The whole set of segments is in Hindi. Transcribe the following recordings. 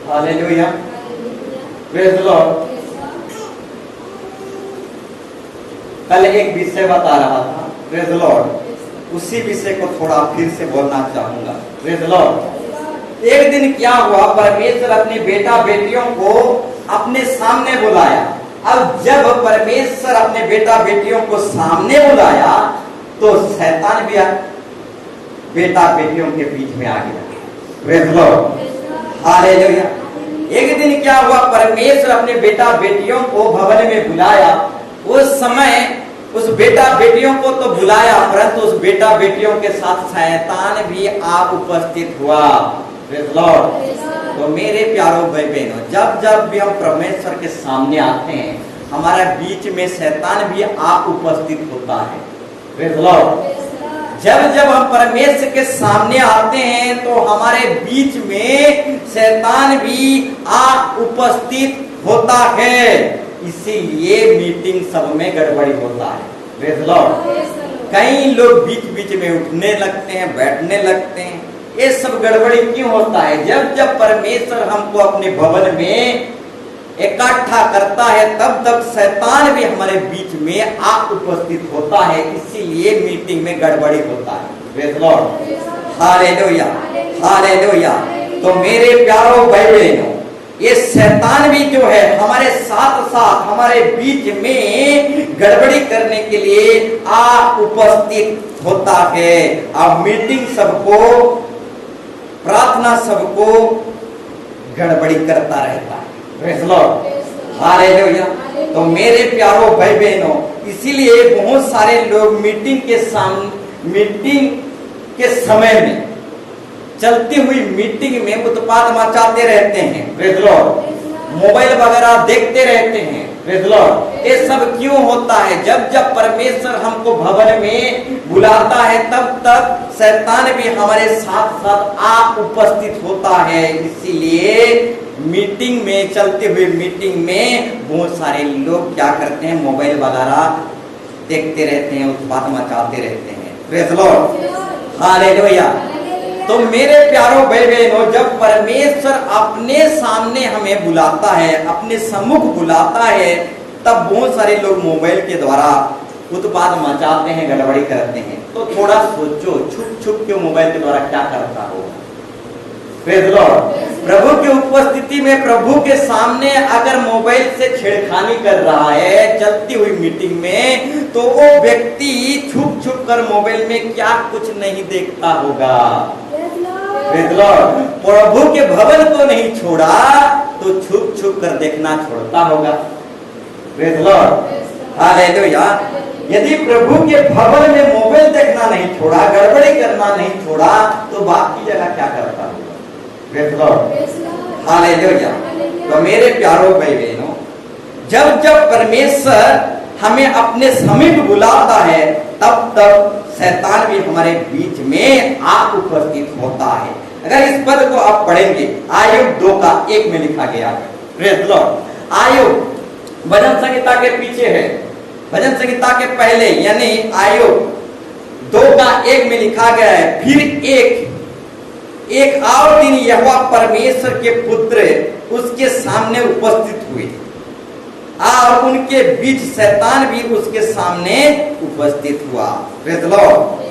Hallelujah, praise the Lord. कल एक विषय बता रहा था, प्रेज द लॉर्ड। उसी विषय को थोड़ा फिर से बोलना चाहूंगा, प्रेज द लॉर्ड। एक दिन क्या हुआ, परमेश्वर अपने बेटा बेटियों को अपने सामने बुलाया। अब जब परमेश्वर अपने बेटा बेटियों को सामने बुलाया तो शैतान भी बेटा बेटियों के बीच में आ गया, प्रेज द लॉर्ड, हालेलुया। एक दिन क्या हुआ, परमेश्वर अपने बेटा बेटियों को भवन में बुलाया। उस समय उस बेटा बेटियों को तो बुलाया, परंतु उस बेटा बेटियों के साथ शैतान भी आप उपस्थित हुआ, प्रेज द लॉर्ड। तो मेरे प्यारों भाई बहनों, जब जब भी हम परमेश्वर के सामने आते हैं, हमारे बीच में शैतान भी आप उपस्थित होता है, प्रेज द लॉर्ड। जब जब हम परमेश्वर के सामने आते हैं तो हमारे बीच में शैतान भी आ उपस्थित होता है। इसीलिए मीटिंग सब में गड़बड़ी होता है, प्रेज द लॉर्ड। कई लोग बीच बीच में उठने लगते हैं, बैठने लगते हैं। ये सब गड़बड़ी क्यों होता है? जब जब परमेश्वर हमको अपने भवन में इकट्ठा करता है तब तक शैतान भी हमारे बीच में आ उपस्थित होता है। इसीलिए मीटिंग में गड़बड़ी होता है, praise the Lord, hallelujah, hallelujah. तो मेरे प्यारों भाई बहनों, ये शैतान भी जो है हमारे साथ साथ हमारे बीच में गड़बड़ी करने के लिए आ उपस्थित होता है। अब मीटिंग सबको, प्रार्थना सबको गड़बड़ी करता रहता है, प्रेज द लॉर्ड, हालेलुया। तो मेरे प्यारो भाई बहनों, इसीलिए बहुत सारे लोग मीटिंग के समय में, चलती हुई मीटिंग में उत्पाद मचाते रहते हैं, प्रेज़ लॉर्ड। मोबाइल वगैरह देखते रहते हैं, प्रेज़ लॉर्ड। ये सब क्यों होता है? जब जब परमेश्वर हमको भवन में बुलाता है, तब तब शैतान भी हमारे साथ साथ आ उपस्थित होता है। इसीलिए मीटिंग में, चलते हुए मीटिंग में बहुत सारे लोग क्या करते हैं, मोबाइल वगैरह देखते रहते हैं, उत्पाद मचाते रहते हैं, प्रेज़ लॉर्ड। हालेलुया। तो मेरे प्यारो भाई बहनों, जब परमेश्वर अपने सामने हमें बुलाता है, अपने सम्मुख बुलाता है, तब बहुत सारे लोग मोबाइल के द्वारा उत्पाद मचाते हैं, गड़बड़ी करते हैं। तो थोड़ा सोचो, छुप छुप के मोबाइल के द्वारा क्या करता होगा, प्रेज़ लॉर्ड। प्रभु की उपस्थिति में, प्रभु के सामने अगर मोबाइल से छेड़खानी कर रहा है चलती हुई मीटिंग में, तो वो व्यक्ति छुप छुप कर मोबाइल में क्या कुछ नहीं देखता होगा, प्रेज़ लॉर्ड। प्रभु के भवन को नहीं छोड़ा तो छुप छुप कर देखना छोड़ता होगा, प्रेज़ लॉर्ड। हालेलुया। यदि प्रभु के भवन में मोबाइल देखना नहीं छोड़ा, गड़बड़ी करना नहीं छोड़ा, तो बाकी जगह क्या करता होगा, प्रेज़ लॉर्ड। हालेलुया। तो मेरे प्यारो भाई बहनों, जब जब परमेश्वर हमें अपने समीप बुलाता है, तब तब शैतान भी हमारे बीच में आ उपस्थित होता है। अगर इस पद को आप पढ़ेंगे, आयोग 2:1 में लिखा गया है, प्रेज़ लॉर्ड। आयोग भजन संहिता के पीछे है, भजन संहिता के पहले, यानी आयोग 2:1 में लिखा गया है, फिर एक और दिन यहोवा परमेश्वर के पुत्र उसके सामने उपस्थित हुए और उनके बीच शैतान भी उसके सामने उपस्थित हुआ, प्रेज़ लॉर्ड।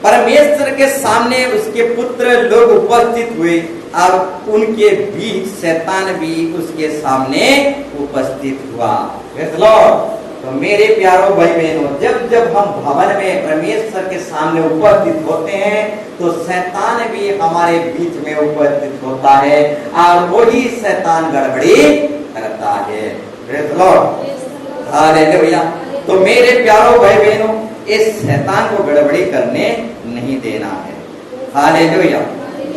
परमेश्वर के सामने उसके पुत्र लोग उपस्थित हुए और उनके बीच शैतान भी उसके सामने उपस्थित हुआ, प्रेज़ लॉर्ड। तो मेरे प्यारो भाई बहनों, जब जब हम भवन में परमेश्वर के सामने उपस्थित होते हैं, तो शैतान भी हमारे बीच में उपस्थित होता है और वही शैतान गड़बड़ी करता है, प्रेज़ लॉर्ड। हालेलुया। तो मेरे प्यारो भाई बहनों, इस शैतान को गड़बड़ी करने नहीं देना है। Hallelujah,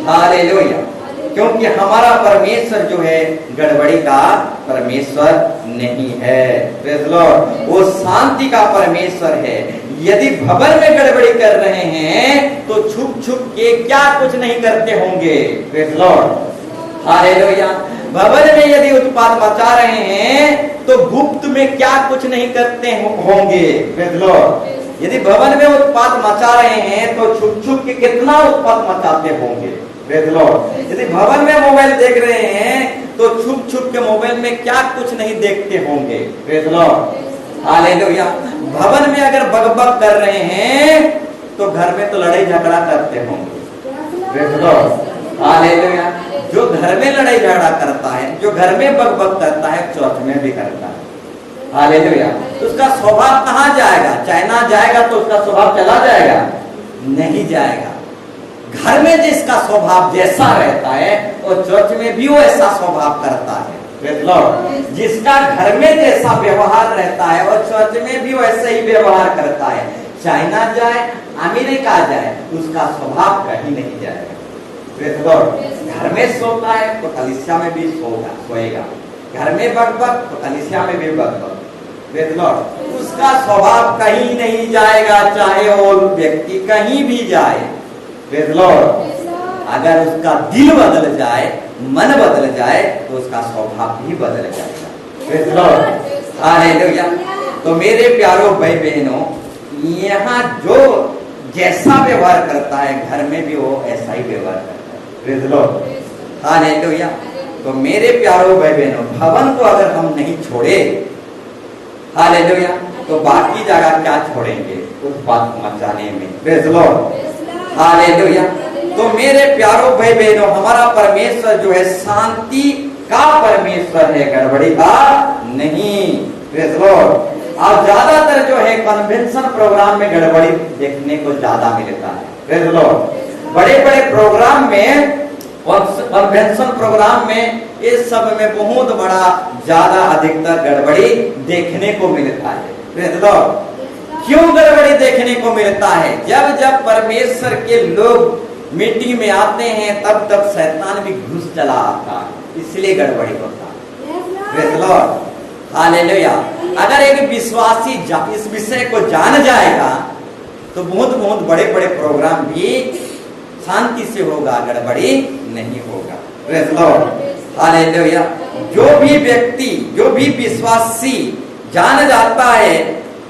hallelujah. क्योंकि हमारा परमेश्वर जो है गड़बड़ी का परमेश्वर नहीं है, प्रेज़ लॉर्ड। वो शांति का परमेश्वर है। यदि भवन में गड़बड़ी कर रहे हैं तो छुप छुप के क्या कुछ नहीं करते होंगे, प्रेज़ लॉर्ड। हालेलुया। भवन में यदि उत्पाद मचा रहे हैं तो गुप्त में क्या कुछ नहीं करते होंगे, प्रेज़ लॉर्ड। यदि भवन में उत्पाद मचा रहे हैं तो छुप छुप के कितना उत्पाद मचाते होंगे, प्रेज़ लॉर्ड। यदि भवन में मोबाइल देख रहे हैं तो छुप छुप के मोबाइल में क्या कुछ नहीं देखते होंगे, प्रेज़ लॉर्ड। हालेलुया। भवन में अगर बकबक कर रहे हैं तो घर में तो लड़ाई झगड़ा करते होंगे, प्रेज़ लॉर्ड। हालेलुया। जो घर में लड़ाई झगड़ा करता है, जो घर में बकबक करता है, चर्च में भी करता है। हालेलुया। उसका स्वभाव कहाँ जाएगा? चाइना जाएगा तो उसका स्वभाव चला जाएगा? नहीं जाएगा। घर में जिसका स्वभाव जैसा रहता है और चर्च में भी वो ऐसा स्वभाव करता है, प्रेज़ लॉर्ड। जिसका घर में जैसा व्यवहार रहता है और चर्च में भी वैसे ही व्यवहार करता है, चाइना जाए, अमेरिका जाए, उसका स्वभाव कहीं नहीं जाएगा, प्रेज़ लॉर्ड। घर में सोता है तो कलीसिया में भी सोएगा, घर में बकबक तो कलीसिया में भी बकबक, प्रेज़ लॉर्ड। उसका स्वभाव कहीं नहीं जाएगा, चाहे वो व्यक्ति कहीं भी जाए, प्रेज़ लॉर्ड। अगर उसका दिल बदल जाए, मन बदल जाए, तो उसका स्वभाव भी बदल जाएगा, प्रेज़ लॉर्ड। हालेलुया। तो मेरे प्यारो भाई बहनों, यहाँ जो जैसा व्यवहार करता है घर में भी वो ऐसा ही व्यवहार करता है, प्रेज़ लॉर्ड। हालेलुया। तो मेरे प्यारो भाई बहनों, भवन को अगर हम नहीं छोड़े, हालेलुया, तो बाकी जगह क्या छोड़ेंगे उत्पाद मचाने में, प्रेज़ लॉर्ड। हालेलुया। तो मेरे प्यारो भाई बहनों, हमारा परमेश्वर जो है शांति का परमेश्वर है, गड़बड़ी का नहीं, प्रेज़ लॉर्ड। और ज्यादातर जो है कन्वेंशन प्रोग्राम में गड़बड़ी देखने को ज्यादा मिलता है, प्रेज़ लॉर्ड। बड़े बड़े प्रोग्राम में, कन्वेंशन प्रोग्राम में ये सब में बहुत बड़ा ज्यादा अधिकतर गड़बड़ी देखने को मिलता है। Praise Lord. क्यों गड़बड़ी देखने को मिलता है? जब जब परमेश्वर के लोग मीटिंग में आते हैं तब तब शैतान भी घुस चला आता है, इसलिए गड़बड़ी होता है। Praise Lord. हालेलुया। अगर एक विश्वासी इस विषय को जान जाएगा तो बहुत बहुत बड़े बड़े प्रोग्राम भी शांति से होगा, गड़बड़ी नहीं होगा। Praise Lord. हालेलुया। जो भी व्यक्ति, जो भी विश्वासी जान जाता है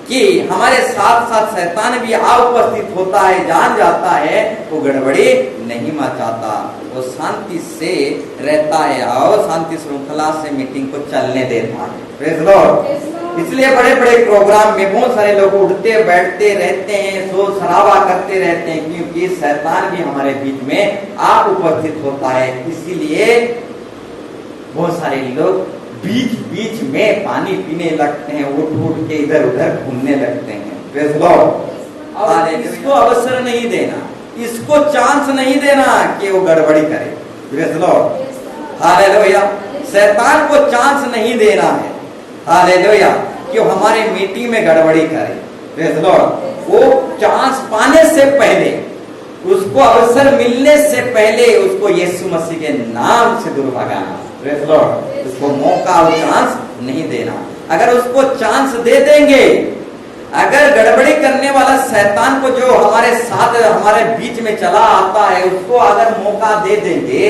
कि हमारे साथ साथ शैतान भी आ उपस्थित होता है, जान जाता है, वो गड़बड़ी नहीं मचाता, वो शांति से रहता है और शांति श्रृंखला से मीटिंग को चलने देता है। Praise Lord. इसलिए बड़े बड़े प्रोग्राम में बहुत सारे लोग उठते बैठते रहते हैं, शोर शराबा करते रहते हैं, क्योंकि शैतान भी हमारे बीच में आ उपस्थित होता है। इसीलिए बहुत सारे लोग बीच बीच में पानी पीने लगते हैं, उठ उठ के इधर उधर घूमने लगते हैं। Praise Lord. और इसको अवसर नहीं देना, इसको चांस नहीं देना कि वो गड़बड़ी करे। Praise Lord. हालेलुया। शैतान को चांस नहीं देना है, हालेलुया, कि वो हमारे मीटिंग में गड़बड़ी करे। Praise Lord. वो चांस पाने से पहले, उसको अवसर मिलने से पहले उसको यीशु मसीह के नाम से दूर भगाना। Praise Lord. उसको मौका और चांस नहीं देना। अगर उसको चांस दे देंगे, अगर गड़बड़ी करने वाला शैतान को जो हमारे साथ हमारे बीच में चला आता है, उसको अगर मौका दे देंगे,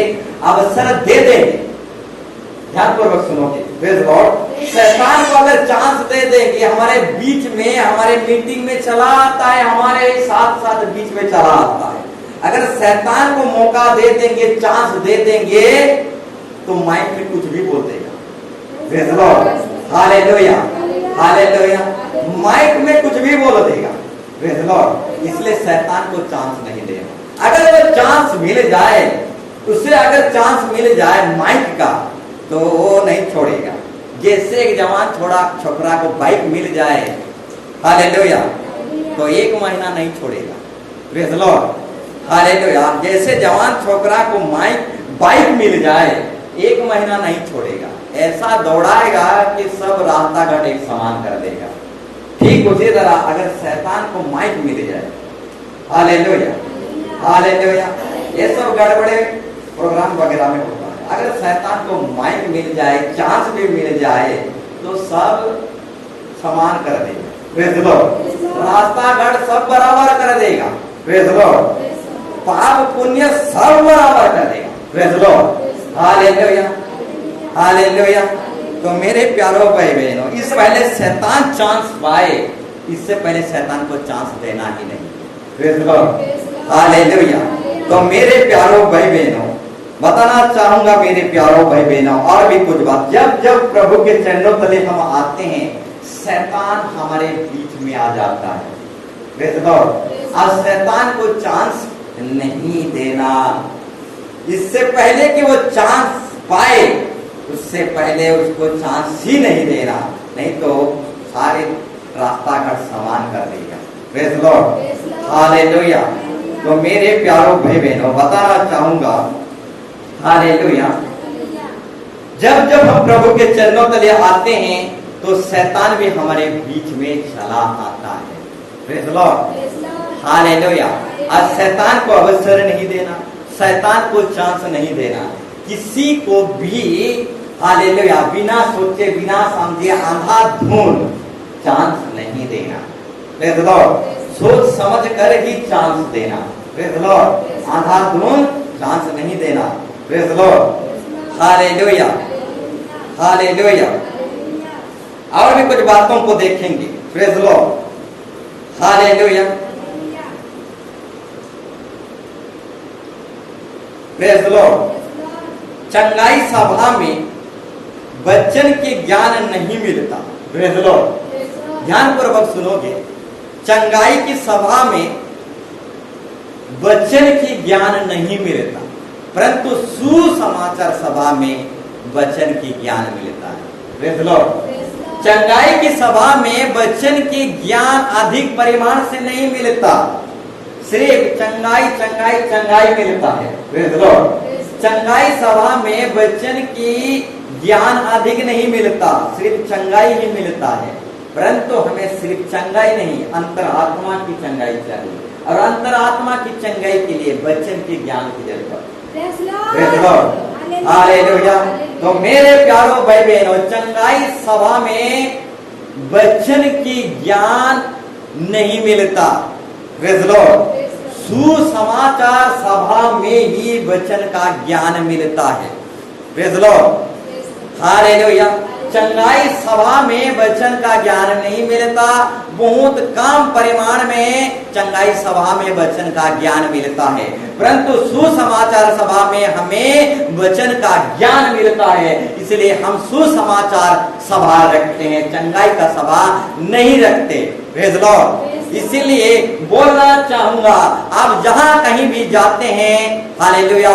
अवसर दे देंगे, ध्यानपूर्वक सुनोगे। Praise Lord. शैतान को अगर चांस दे देंगे, हमारे बीच में, हमारे मीटिंग में चला आता है, हमारे साथ साथ बीच में चला आता है, अगर शैतान को मौका दे देंगे, चांस दे देंगे, तो माइक में कुछ भी बोल देगा। Praise Lord. Hallelujah. Hallelujah. Mic में कुछ भी बोल देगा। Praise Lord. इसलिए शैतान को चांस नहीं देना। अगर वो चांस मिल जाए, उसे अगर चांस मिल जाए माइक का, तो वो नहीं छोड़ेगा। जैसे एक जवान छोकरा को बाइक मिल जाए, हालेलुया, तो 1 महीना नहीं छोड़ेगा। Praise Lord. हालेलुया। जैसे जवान छोकरा को बाइक मिल जाए, 1 महीना नहीं छोड़ेगा, ऐसा दौड़ाएगा कि सब रास्ता घाट एक समान कर देगा। ठीक उसी तरह अगर शैतान को माइक मिल जाए, हालेलुया, हालेलुया, ये सब गड़बड़े प्रोग्राम वगैरह में होता है। अगर शैतान को माइक मिल जाए, चांस भी मिल जाए, तो सब समान कर देगा। Praise Lord. रास्ता घाट सब बराबर कर देगा। Praise Lord. पाप पुण्य सब बराबर कर देगा। Praise Lord. हालेलुया। हालेलुया। तो मेरे प्यारो भाई बहनों, इस पहले शैतान चांस पाए, इससे पहले शैतान को चांस देना ही नहीं। Praise Lord. हालेलुया। तो मेरे प्यारो भाई बहनों, बताना चाहूंगा मेरे प्यारो भाई बहनों और भी कुछ बात। जब जब प्रभु के चरणों तले हम आते हैं, शैतान हमारे बीच में आ जाता है। Praise Lord. और शैतान को चांस नहीं देना। इससे पहले कि वो चांस पाए, उससे पहले उसको चांस ही नहीं देना, नहीं तो सारे रास्ता घाट समान कर देगा। Praise Lord. हालेलुया। तो मेरे प्यारो भाई बहनों, बताना चाहूंगा, हालेलुया, जब जब हम प्रभु के चरणों तले आते हैं तो शैतान भी हमारे बीच में चला आता है। Praise Lord. हालेलुया। आज शैतान को अवसर नहीं देना, शैतान को चांस नहीं देना, किसी को भी, हालेलुया, बिना सोचे बिना समझे अंधाधुंध चांस नहीं देना। Praise Lord. सोच समझ कर ही चांस देना। Praise Lord. अंधाधुंध चांस नहीं देना। Praise Lord. हालेलुया। हालेलुया। और भी कुछ बातों को देखेंगे। Praise Lord. Hallelujah. Praise Lord. चंगाई सभा में वचन के ज्ञान नहीं मिलता। Praise Lord. ध्यानपूर्वक सुनोगे। चंगाई की सभा में वचन की ज्ञान नहीं मिलता, परंतु सुसमाचार सभा में वचन की ज्ञान मिलता है। Praise Lord. चंगाई की सभा में वचन की ज्ञान अधिक परिमाण से नहीं मिलता, सिर्फ चंगाई चंगाई चंगाई मिलता है। Praise Lord. चंगाई सभा में वचन की ज्ञान अधिक नहीं मिलता, सिर्फ चंगाई ही मिलता है। परंतु हमें सिर्फ चंगाई नहीं, अंतरात्मा की चंगाई चाहिए, और अंतरात्मा की चंगाई के लिए वचन के ज्ञान की जरूरत है। हालेलुया। तो मेरे प्यारो भाई बहनों, चंगाई सभा में वचन की ज्ञान नहीं मिलता। Praise Lord. सुसमाचार सभा में ही वचन का ज्ञान मिलता है। Praise Lord. हालेलुया। चंगाई सभा में वचन का ज्ञान नहीं मिलता, बहुत कम परिमाण में चंगाई सभा में वचन का ज्ञान मिलता है। परंतु सुसमाचार सभा में हमें वचन का ज्ञान मिलता है, इसलिए हम सुसमाचार सभा रखते हैं, चंगाई का सभा नहीं रखते। Praise Lord. इसीलिए बोलना चाहूंगा, आप जहां कहीं भी जाते हैं, हालेलुया,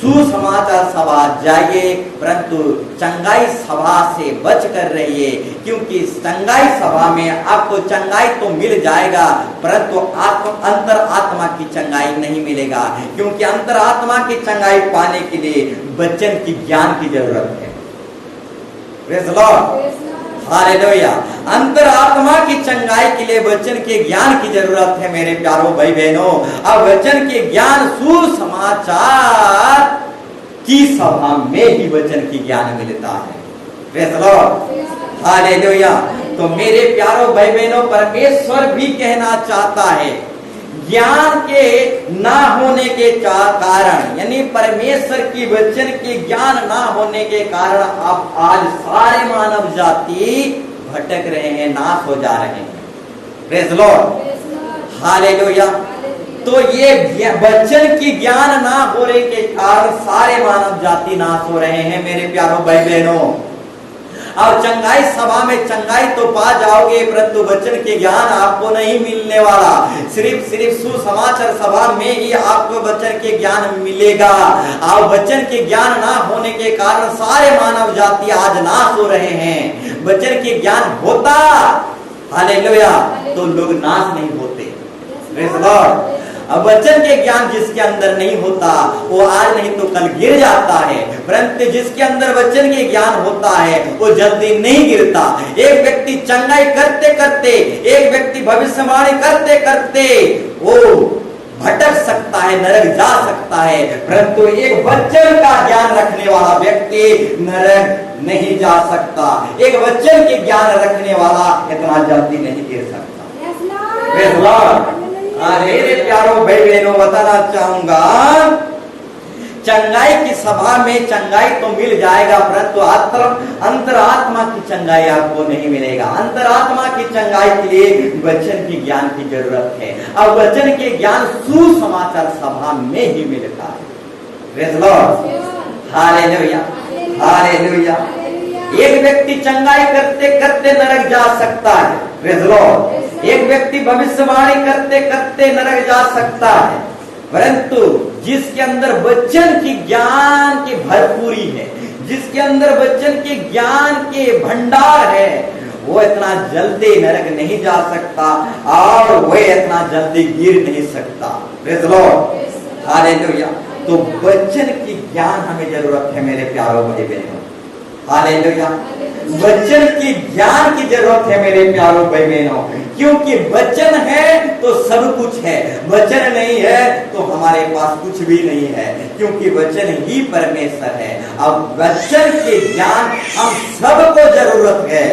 सुसमाचार सभा जाइए, परंतु चंगाई सभा से बच कर रहिए, क्योंकि चंगाई सभा में आपको चंगाई तो मिल जाएगा, परंतु अंतर आत्मा की चंगाई नहीं मिलेगा, क्योंकि अंतर आत्मा की चंगाई पाने के लिए वचन की ज्ञान की जरूरत है। Praise Lord. हालेलुया। अंतरात्मा की चंगाई के लिए वचन के ज्ञान की जरूरत है मेरे प्यारो भाई बहनों। अब वचन के ज्ञान सुसमाचार की सभा में ही वचन की ज्ञान मिलता है। Praise Lord. हालेलुया। तो मेरे प्यारो भाई बहनों, परमेश्वर भी कहना चाहता है, ज्ञान के ना होने के कारण, यानी परमेश्वर की वचन के ज्ञान ना होने के कारण आप आज सारे मानव जाति भटक रहे हैं, नाश हो जा रहे हैं। Praise Lord. हालेलुया। तो ये वचन की ज्ञान ना होने के कारण सारे मानव जाति नाश हो रहे हैं मेरे प्यारो भाई बहनों। और चंगाई सभा में चंगाई तो पा जाओगे, परंतु वचन के ज्ञान आपको नहीं मिलने वाला। सिर्फ सुसमाचार सभा में ही आपको वचन के ज्ञान मिलेगा। और वचन के ज्ञान ना होने के कारण सारे मानव जाति आज नाश हो रहे हैं। वचन के ज्ञान होता, हालेलुया, तो लोग नाश नहीं होते। Praise Lord. अब वचन के ज्ञान जिसके अंदर नहीं होता, वो आज नहीं तो कल गिर जाता है, परंतु जिसके अंदर वचन के ज्ञान होता है वो जल्दी नहीं गिरता। एक व्यक्ति चंगाई करते करते, एक व्यक्ति भविष्यवाणी करते करते वो भटक सकता है, नरक जा सकता है, परंतु एक वचन का ज्ञान रखने वाला व्यक्ति नरक नहीं जा सकता। एक वचन के ज्ञान रखने वाला इतना जल्दी नहीं गिर सकता। Praise Lord. मेरे प्यारो भाई बहनों, बताना चाहूंगा, चंगाई की सभा में चंगाई तो मिल जाएगा, परंतु अंतरात्मा की चंगाई आपको नहीं मिलेगा। अंतरात्मा की चंगाई के लिए वचन की ज्ञान की जरूरत है, और वचन के ज्ञान सुसमाचार सभा में ही मिलता है। Praise Lord. हालेलुया। हालेलुया। एक व्यक्ति चंगाई करते करते नरक जा सकता है। Praise Lord. एक व्यक्ति भविष्यवाणी करते करते नरक जा सकता है, परंतु जिसके अंदर वचन की ज्ञान की भरपूरी है, जिसके अंदर वचन के ज्ञान के भंडार है, वो इतना जल्दी नरक नहीं जा सकता, और वो इतना जल्दी गिर नहीं सकता। Praise Lord. हालेलुया। तो वचन की ज्ञान हमें जरूरत है मेरे प्यारों भाई बहनों। हालेलुया। वचन की ज्ञान की जरूरत है मेरे प्यारों भाई बहनों, क्योंकि वचन है तो सब कुछ है, वचन नहीं है तो हमारे पास कुछ भी नहीं है, क्योंकि वचन ही परमेश्वर है। अब वचन के ज्ञान हम सबको जरूरत है।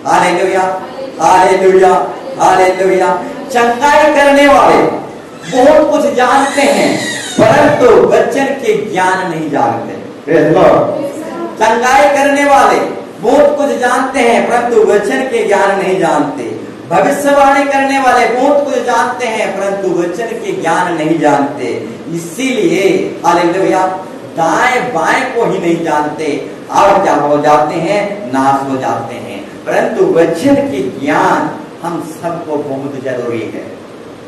हालेलुया। हालेलुया। हालेलुया। चंगाई करने वाले बहुत कुछ जानते हैं, परंतु वचन के ज्ञान नहीं जानते। Praise Lord. चंगाई करने वाले बहुत कुछ जानते हैं, परंतु वचन के ज्ञान नहीं जानते। भविष्यवाणी करने वाले बहुत कुछ जानते हैं, परंतु वचन के ज्ञान नहीं जानते। इसीलिए हालेलुया, दाएं बाएं को ही नहीं जानते, और क्या हो जाते हैं, नाश हो जाते हैं। परंतु वचन के ज्ञान हम सबको बहुत जरूरी है।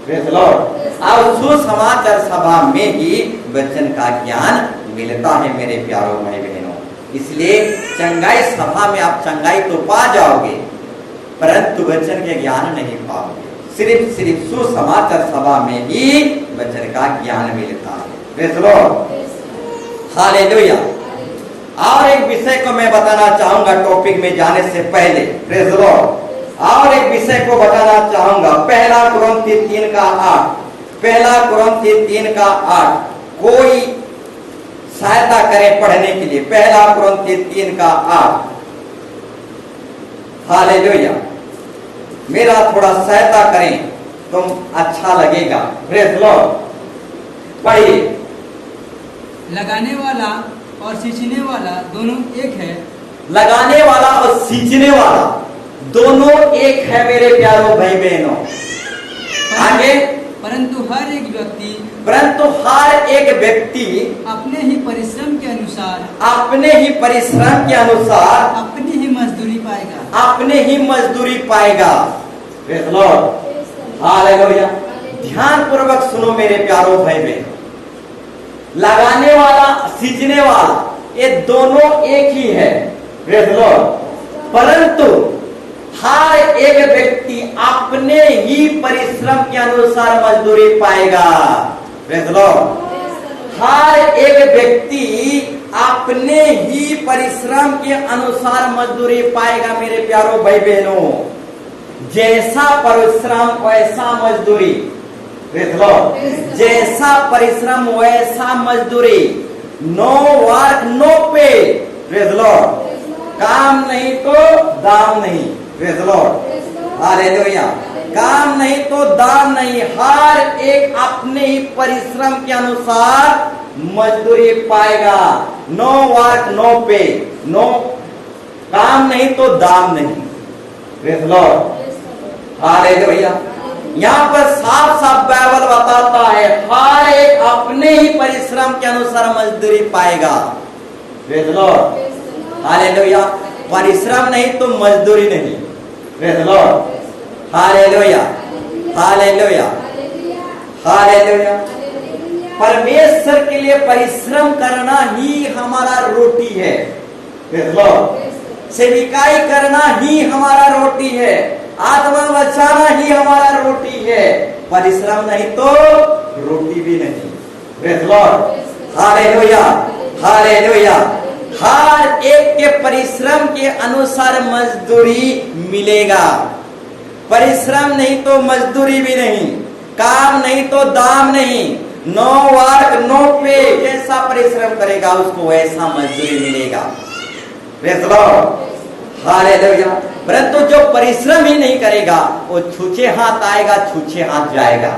Praise Lord. और सुसमाचार सभा में ही वचन का ज्ञान मिलता है मेरे प्यारों भाई बहनों। इसलिए चंगाई सभा में आप चंगाई तो पा जाओगे, परंतु वचन के ज्ञान नहीं पाओगे। सिर्फ सुसमाचार सभा में ही वचन का ज्ञान मिलता है। Praise Lord. हालेलुया। और एक विषय को मैं बताना चाहूंगा टॉपिक में जाने से पहले, प्रेज द लॉर्ड। और एक विषय को बताना चाहूंगा, पहला कुरिन्थी 3:8, पहला कुरिन्थी 3:8। कोई सहायता करे पढ़ने के लिए, पहला कुरिन्थी 3:8। हालेलुया। मेरा थोड़ा सहायता करें तो अच्छा लगेगा, प्रेज द लॉर्ड। पढ़िए। लगाने वाला और सींचने वाला दोनों एक है। लगाने वाला और सींचने वाला दोनों एक है मेरे प्यारों भाई बहनों। आगे, परंतु हर एक व्यक्ति अपने ही परिश्रम के अनुसार अपनी ही मजदूरी पाएगा। Praise the Lord. हालेलुया। ध्यान पूर्वक सुनो मेरे प्यारों भाई बहनों। लगाने वाला, सींचने वाला, ये दोनों एक ही है, प्रेज द लॉर्ड। परंतु हर एक व्यक्ति अपने ही परिश्रम के अनुसार मजदूरी पाएगा, प्रेज द लॉर्ड। हर एक व्यक्ति अपने ही परिश्रम के अनुसार मजदूरी पाएगा मेरे प्यारों भाई बहनों। जैसा परिश्रम वैसा मजदूरी, प्रेज द लॉर्ड। जैसा परिश्रम वैसा मजदूरी। नो वर्क नो पे, प्रेज द लॉर्ड। काम नहीं तो दाम नहीं, प्रेज द लॉर्ड। हालेलुया। काम नहीं तो दाम नहीं। हर एक अपने ही परिश्रम के अनुसार मजदूरी पाएगा। नो वर्क नो पे, नो काम नहीं तो दाम नहीं, प्रेज द लॉर्ड। हालेलुया। यहाँ पर साफ साफ बाइबल बताता है हर एक अपने ही परिश्रम के अनुसार मजदूरी पाएगा, प्रेज द लॉर्ड। हालेलुया। परिश्रम नहीं तो मजदूरी नहीं, praise the Lord. Hallelujah. Hallelujah. Hallelujah. परमेश्वर के लिए परिश्रम करना ही हमारा रोटी है, प्रेज द लॉर्ड। सेविकाई करना ही हमारा रोटी है। आत्मा बचाना ही हमारा रोटी है। परिश्रम नहीं तो रोटी भी नहीं, praise the Lord. Hallelujah. Hallelujah. हर एक के परिश्रम के अनुसार मजदूरी मिलेगा। परिश्रम नहीं तो मजदूरी भी नहीं। काम नहीं तो दाम नहीं। नो वर्क नो पे। जैसा परिश्रम करेगा उसको वैसा मजदूरी मिलेगा, प्रेज द लॉर्ड। हालेलुया। परंतु जो परिश्रम ही नहीं करेगा वो छूछे हाथ आएगा, छूछे हाथ जाएगा,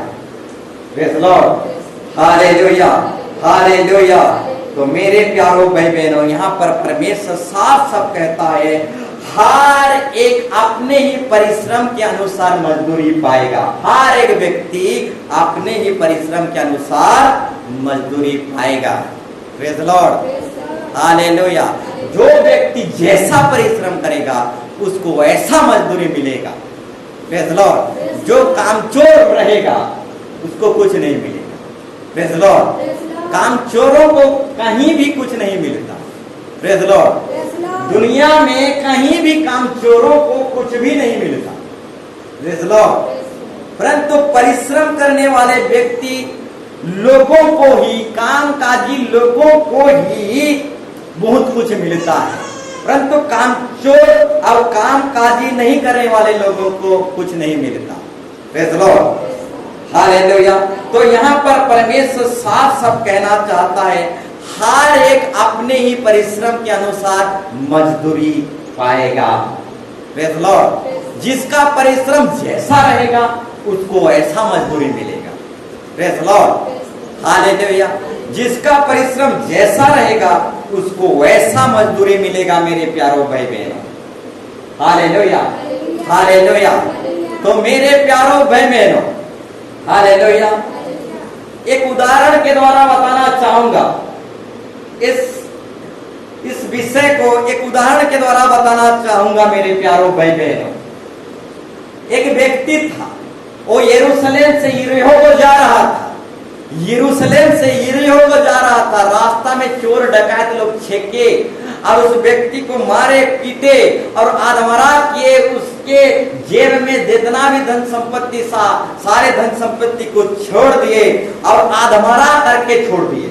praise the Lord. Hallelujah. Hallelujah. तो मेरे प्यारों भाई बहनों, यहाँ पर परमेश्वर साफ साफ कहता है हर एक अपने ही परिश्रम के अनुसार मजदूरी पाएगा। हर एक व्यक्ति अपने ही परिश्रम के अनुसार मजदूरी पाएगा, प्रेज द लॉर्ड। हालेलुया। जो व्यक्ति जैसा परिश्रम करेगा उसको वैसा मजदूरी मिलेगा, प्रेज द लॉर्ड। जो कामचोर रहेगा उसको कुछ नहीं मिलेगा, प्रेज द लॉर्ड। कामचोरों को कहीं भी कुछ नहीं मिलता, प्रेज द लॉर्ड। दुनिया में कहीं भी कामचोरों को कुछ भी नहीं मिलता, प्रेज द लॉर्ड। परंतु परिश्रम करने वाले व्यक्ति लोगों को ही, कामकाजी लोगों को ही बहुत कुछ मिलता है। परंतु कामचोर और कामकाजी नहीं करने वाले लोगों को कुछ नहीं मिलता, प्रेज द लॉर्ड। हालेलुया। तो यहाँ पर परमेश्वर साफ साफ कहना चाहता है हर एक अपने ही परिश्रम के अनुसार मजदूरी पाएगा, प्रेज द लॉर्ड। जिसका परिश्रम जैसा रहेगा उसको ऐसा मजदूरी मिलेगा, प्रेज द लॉर्ड। हालेलुया। जिसका परिश्रम जैसा रहेगा उसको वैसा मजदूरी मिलेगा मेरे प्यारों भाई बहनों। हालेलुया। हालेलुया। तो मेरे प्यारों भाई बहनों, हालेलुया, एक उदाहरण के द्वारा बताना चाहूंगा। इस विषय को एक उदाहरण के द्वारा बताना चाहूंगा मेरे प्यारों भाई बहनों। एक व्यक्ति था, वो यरूशलेम से यरीहो को जा रहा था। यरूशलेम से यरीहो को जा रहा था। रास्ता में चोर डकैत लोग छेके और उस व्यक्ति को मारे, पीटे और आधमरा किए। उसके जेब में जितना भी धन संपत्ति सारे धन संपत्ति को छोड़ दिए और आधमरा करके छोड़ दिए,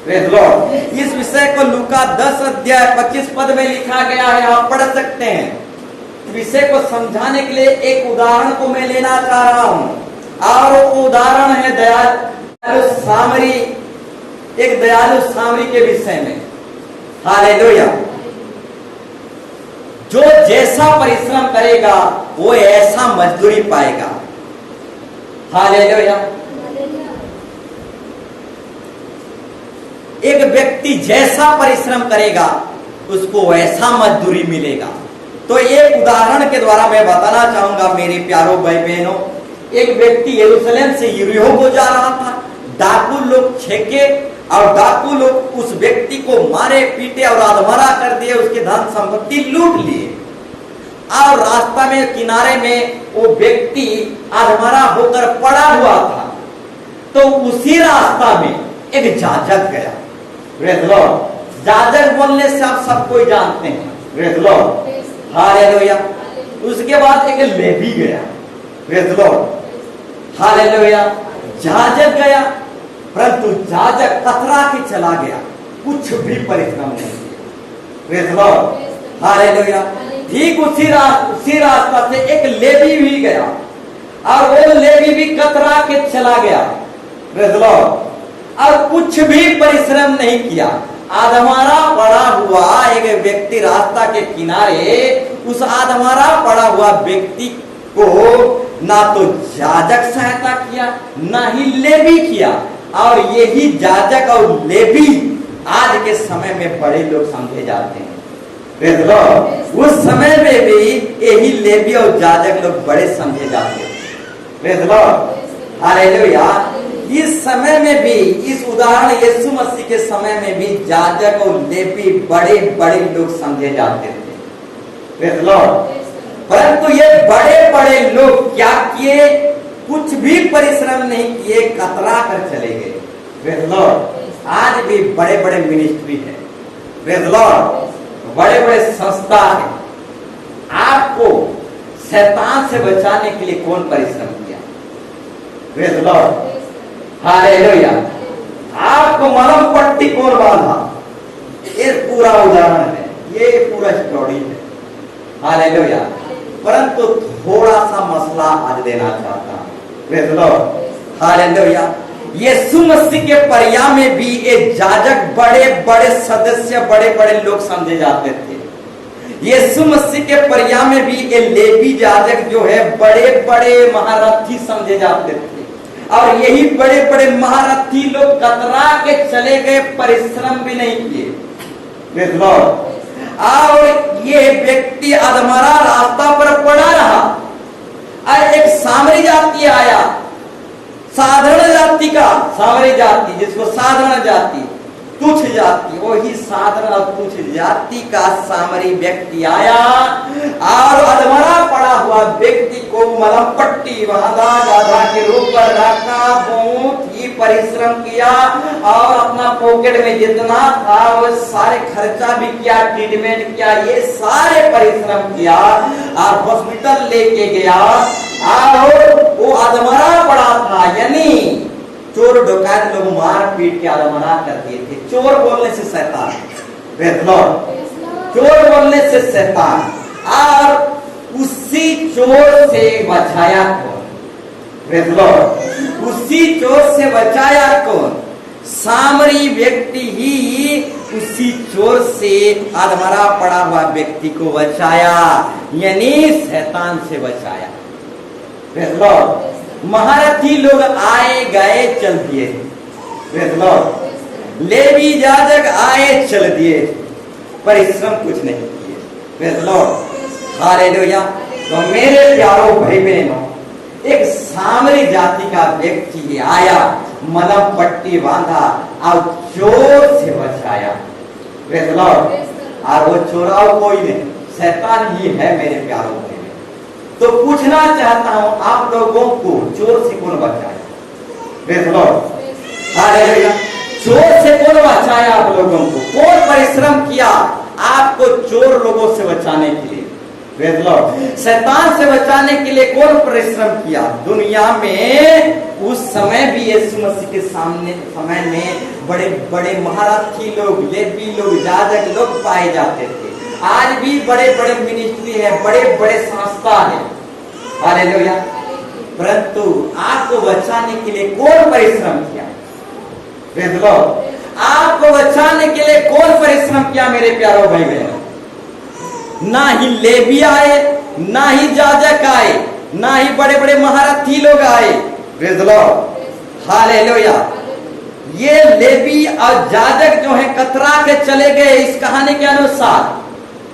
प्रेज़ लॉर्ड। इस विषय को लूका 10 अध्याय 25 पद में लिखा गया है, आप पढ़ सकते हैं। विषय को समझाने के लिए एक उदाहरण को मैं लेना चाह रहा हूं और वो उदाहरण है दयालु सामरी, एक दयालु सामरी के विषय में। हालेलुया। जो जैसा परिश्रम करेगा वो ऐसा मजदूरी पाएगा। हालेलुया। एक व्यक्ति जैसा परिश्रम करेगा उसको वैसा मजदूरी मिलेगा। तो एक उदाहरण के द्वारा मैं बताना चाहूंगा मेरे प्यारों भाई बहनों। एक व्यक्ति यरूशलेम से यरीहो को जा रहा था, डाकू लोग छेके और डाकू लोग उस व्यक्ति को मारे पीटे और अधमरा कर दिए, उसके धन संपत्ति लूट लिए। और रास्ता में किनारे में वो व्यक्ति अधमरा होकर पड़ा हुआ था। तो उसी रास्ता में एक जाजक गया। Praise Lord. जाजक बोलने से आप सब कोई जानते हैं। Praise Lord. हालेलुया। उसके बाद एक लेवी गया। Praise Lord. हालेलुया। जाजक गया, परंतु जाजक कतरा के चला गया, कुछ भी परिश्रम नहीं किया। Praise Lord. हालेलुया। ठीक उसी रास्ता से एक लेवी भी गया और वो लेवी भी कतरा के चला गया। Praise Lord. और कुछ भी परिश्रम नहीं किया। आधमारा पड़ा हुआ एक व्यक्ति रास्ता के किनारे, उस आधमारा पड़ा हुआ व्यक्ति को ना तो जाजक सहायता किया ना ही लेवी किया। और यही जाजक और लेवी आज के समय में बड़े लोग समझे जाते हैं। Praise Lord. उस समय में भी यही लेवी और जाजक लोग बड़े समझे जाते हैं। Praise Lord. हालेलुया। इस समय में भी, इस उदाहरण यीशु मसीह के समय में भी जाजक और लेवी बड़े बड़े लोग समझे जाते थे। Praise Lord. परंतु ये बड़े बड़े लोग क्या किए? कुछ भी परिश्रम नहीं किए, कतरा कर चले गए। Praise Lord. आज भी बड़े बड़े मिनिस्ट्री है। Praise Lord. बड़े बड़े संस्था है। आपको शैतान से बचाने के लिए कौन परिश्रम किया? Praise Lord. हालेलुया। आपको मरम पट्टी कौन बांधा? ये पूरा उदाहरण है, ये पूरा स्टोरी है। हालेलुया। परंतु थोड़ा सा मसला आज देना चाहता हूं। Praise Lord. हालेलुया। यीशु मसीह के परिया में भी ये जाजक बड़े बड़े सदस्य, बड़े बड़े लोग समझे जाते थे। यीशु मसीह के परिया में भी ये लेवी जाजक जो है बड़े बड़े महारथी समझे जाते थे। और यही बड़े बड़े महारथी लोग कतरा के चले गए, परिश्रम भी नहीं किए। Praise Lord. और ये व्यक्ति अधमरा रास्ता पर पड़ा रहा और एक सामरी जाति आया, साधारण जाति का, सामरी जाति जिसको साधारण जाति, तुच्छ जाति, वही साधारण और तुच्छ जाति का सामरी व्यक्ति आया और अधमरा पड़ा हुआ व्यक्ति को मलम पट्टी बांधा, गाधा के रूप पर रखा, बहुत ही परिश्रम किया और अपना पॉकेट में जितना था वो सारे खर्चा भी किया, ट्रीटमेंट किया, ये सारे परिश्रम किया और हॉस्पिटल लेके गया। और वो अधमरा पड़ा था, यानी चोर डकैत लोग मार पीट के अधमरा कर दिए थे। चोर बोलने से शैतान। Praise Lord. चोर बोलने से शैतान। और उसी चोर से बचाया कौन? Praise Lord. उसी चोर से बचाया कौन? सामरी व्यक्ति ही उसी चोर से अधमरा पड़ा हुआ व्यक्ति को बचाया, यानी शैतान से बचाया। Praise Lord. महारथी लोग आए गए चल दिए। Praise Lord. लेवी जाजक आए चल दिए, परिश्रम कुछ नहीं किए। Praise Lord. हालेलुया। तो मेरे प्यारों भाई बहनों, एक सामरी जाति का व्यक्ति आया, मलम पट्टी बांधा और चोर से बचाया। Praise Lord. और वो चोराव कोई नहीं, शैतान ही है मेरे प्यारों भाई। तो पूछना चाहता हूं आप लोगों को, चोर से कौन बचाया? Praise Lord. हालेलुया। चोर से कौन बचाया आप लोगों को? कौन परिश्रम किया आपको चोर लोगों से बचाने के लिए? Praise Lord. शैतान से बचाने के लिए कौन परिश्रम किया? दुनिया में उस समय भी यीशु मसीह के सामने समय में बड़े बड़े महारथी लोग, लेवी लोग, याजक लोग पाए जाते थे। आज भी बड़े बड़े मिनिस्ट्री है, बड़े बड़े संस्था है, हालेलुया। परंतु आपको बचाने के लिए कौन परिश्रम किया? Praise Lord. आपको बचाने के लिए कौन परिश्रम किया मेरे प्यारों भाई बहनों? ना ही लेवी आए, ना ही याजक आए, ना ही बड़े बड़े महारथी लोग आए। Praise Lord, hallelujah. ये लेवी और याजक जो है कतरा के चले गए इस कहानी के अनुसार।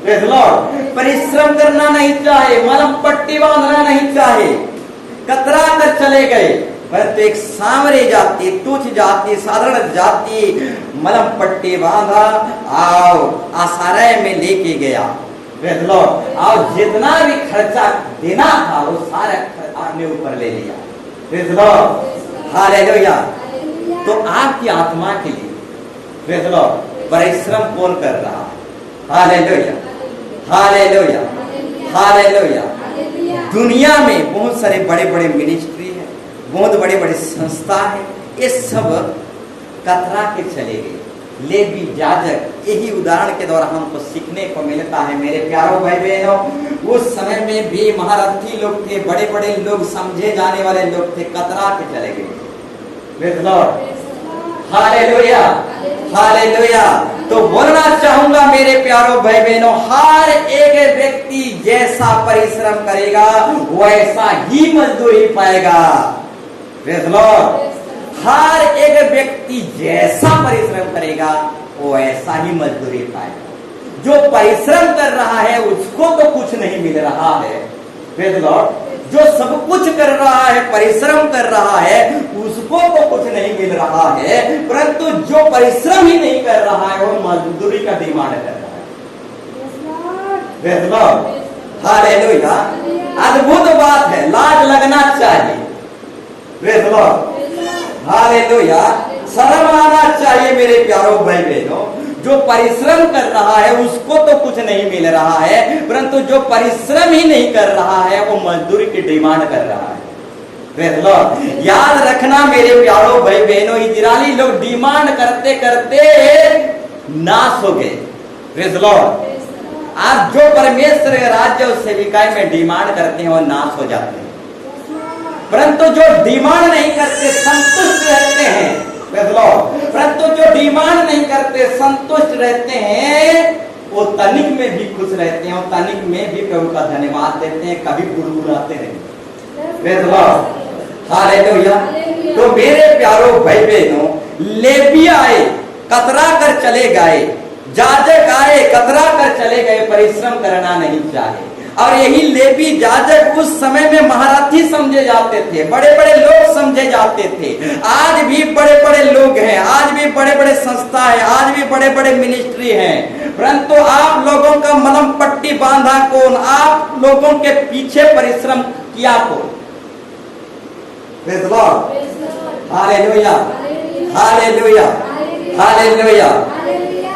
प्रेज़ लॉर्ड, परिश्रम करना नहीं चाहे, मलम पट्टी बांधना नहीं चाहे, कतरा कर चले गए। परंतु एक सामरी जाति, तुच्छ जाति, साधारण जाति मलम पट्टी बांधा और आसाराय में लेके गया। प्रेज़ लॉर्ड, और जितना भी खर्चा देना था वो सारा अपने ऊपर ले लिया। Praise Lord, hallelujah. तो आपकी आत्मा के लिए प्रेज़ लॉर्ड परिश्रम कौन कर रहा? Hallelujah, hallelujah, hallelujah. दुनिया में बहुत सारे बड़े बड़े मिनिस्ट्री है, बहुत बड़े बड़े संस्था है, ये सब कतरा के चले गए। लेवी, याजक, यही उदाहरण के द्वारा हमको सीखने को मिलता है मेरे प्यारों भाई बहनों। उस समय में भी महारथी लोग थे, बड़े बड़े लोग, समझे जाने वाले लोग थे, कतरा के चले गए। Praise Lord, hallelujah, hallelujah. तो बोलना चाहूंगा मेरे प्यारों भाई बहनों, हर एक व्यक्ति जैसा परिश्रम करेगा वैसा ही मजदूरी पाएगा। प्रेज़ लॉर्ड, हर एक व्यक्ति जैसा परिश्रम करेगा वो ऐसा ही मजदूरी पाएगा। जो परिश्रम कर रहा है उसको तो कुछ नहीं मिल रहा है। प्रेज़ लॉर्ड, जो सब कुछ कर रहा है, परिश्रम कर रहा है, उसको तो कुछ नहीं मिल रहा है। परंतु जो परिश्रम ही नहीं कर रहा है वो मजदूरी का डिमांड कर रहा है। Praise Lord, hallelujah. अद्भुत बात है, लाज लगना चाहिए। Praise Lord, hallelujah. शर्म आना चाहिए मेरे प्यारों भाई बहनों। जो परिश्रम कर रहा है उसको तो कुछ नहीं मिल रहा है, परंतु जो परिश्रम ही नहीं कर रहा है वो मजदूरी की डिमांड कर रहा है। प्रेज़ लॉर्ड, याद रखना मेरे प्यारों भाई बहनों, इजरायली लोग डिमांड करते करते नाश हो गए। प्रेज़ लॉर्ड, आज जो परमेश्वर के राज्य और सेविकाई में डिमांड करते हैं वो नाश हो जाते हैं। परंतु जो डिमांड नहीं करते, संतुष्ट रहते हैं। प्रेज़ लॉर्ड, परंतु जो डिमांड नहीं करते, संतुष्ट रहते हैं, वो तनिक में भी खुश रहते हैं और तनिक में भी प्रभु का धन्यवाद देते हैं, कभी गुड़गुड़ाते नहीं। Praise Lord, hallelujah. तो मेरे प्यारों भाई बहनों, लेवी आए, कतरा कर चले गए, याजक आए, कतरा कर चले गए, परिश्रम करना नहीं चाहे। और यही लेवी, याजक उस समय में महारथी समझे जाते थे, बड़े बड़े लोग समझे जाते थे। आज भी बड़े बड़े लोग हैं, आज भी बड़े बड़े संस्था है, आज भी बड़े बड़े मिनिस्ट्री हैं। परंतु आप लोगों का मलम पट्टी बांधा कौन? आप लोगों के पीछे परिश्रम किया कौन? Praise Lord, hallelujah, hallelujah, hallelujah.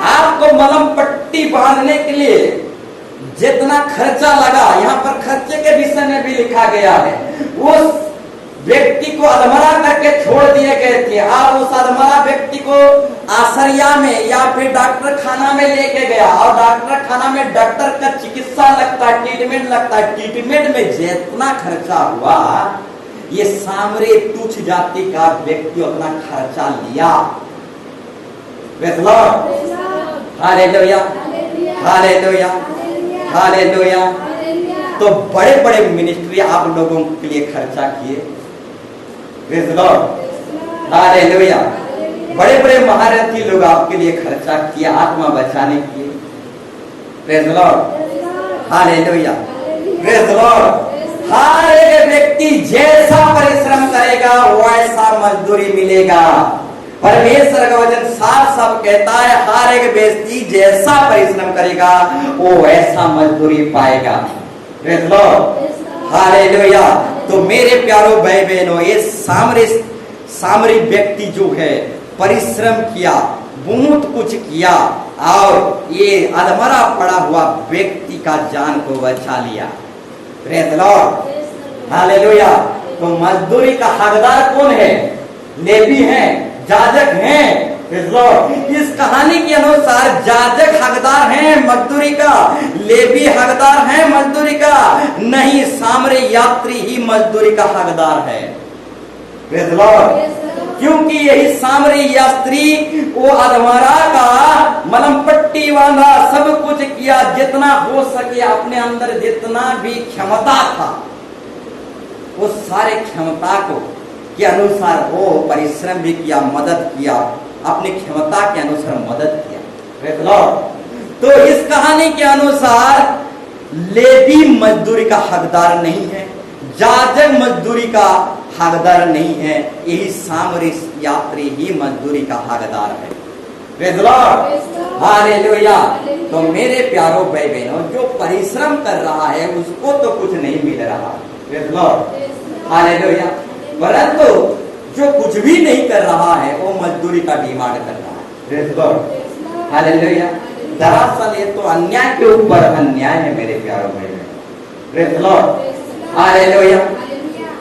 आपको मलम पट्टी बांधने के लिए जितना खर्चा लगा, यहाँ पर खर्चे के विषय में भी लिखा गया है। उस व्यक्ति को अधमरा करके छोड़ दिए गए थे और उस अधमरा व्यक्ति को आश्रया में या फिर डॉक्टर खाना में लेके गया, और डॉक्टर खाना में डॉक्टर का चिकित्सा लगता है, ट्रीटमेंट लगता है। ट्रीटमेंट में जितना खर्चा हुआ, ये सामरे तुच्छ जाति का व्यक्ति अपना खर्चा लिया। Praise Lord, hallelujah, hallelujah, hallelujah. तो बड़े बड़े मिनिस्ट्री आप लोगों के लिए खर्चा किए। Praise Lord, hallelujah. बड़े बड़े महारथी लोग आपके लिए खर्चा किए, आत्मा बचाने के लिए। Praise Lord, hallelujah, praise Lord. हर एक व्यक्ति जैसा परिश्रम करेगा वैसा मजदूरी मिलेगा। परमेश्वर का वचन साफ साफ कहता है, हर एक व्यक्ति जैसा परिश्रम करेगा वो वैसा मजदूरी पाएगा। Praise Lord, hallelujah. तो मेरे प्यारों भाई बहनों, ये सामरी व्यक्ति जो है परिश्रम किया, बहुत कुछ किया और ये अधमरा पड़ा हुआ व्यक्ति का जान को बचा लिया। Praise Lord, hallelujah. तो मजदूरी का हकदार कौन है? लेवी हैं, याजक हैं, Praise Lord. इस कहानी के अनुसार याजक हकदार हैं मजदूरी का, लेवी हकदार हैं मजदूरी का, नहीं सामरी यात्री ही मजदूरी का हकदार है। Praise Lord. क्योंकि यही सामरी यात्री वो अधमरा का मलम पट्टी बांधा, सब कुछ किया, जितना हो सके अपने अंदर जितना भी क्षमता था वो सारे क्षमता को के अनुसार वो परिश्रम भी किया, मदद किया, अपनी क्षमता के अनुसार मदद किया। Praise Lord. तो इस कहानी के अनुसार लेवी मजदूरी का हकदार नहीं है, याजक मजदूरी का हकदार नहीं है, यही सामरी यात्री ही मजदूरी का हकदार है। Praise Lord. हालेलुया। तो मेरे प्यारो भाई बहनों, जो परिश्रम कर रहा है उसको तो कुछ नहीं मिल रहा। Praise Lord. हालेलुया। परंतु जो कुछ भी नहीं कर रहा है वो मजदूरी का डिमांड कर रहा है। Praise Lord. हालेलुया। दरअसल ये तो अन्याय के ऊपर अन्याय है मेरे प्यारो भाई बहनों। Praise Lord. हालेलुया।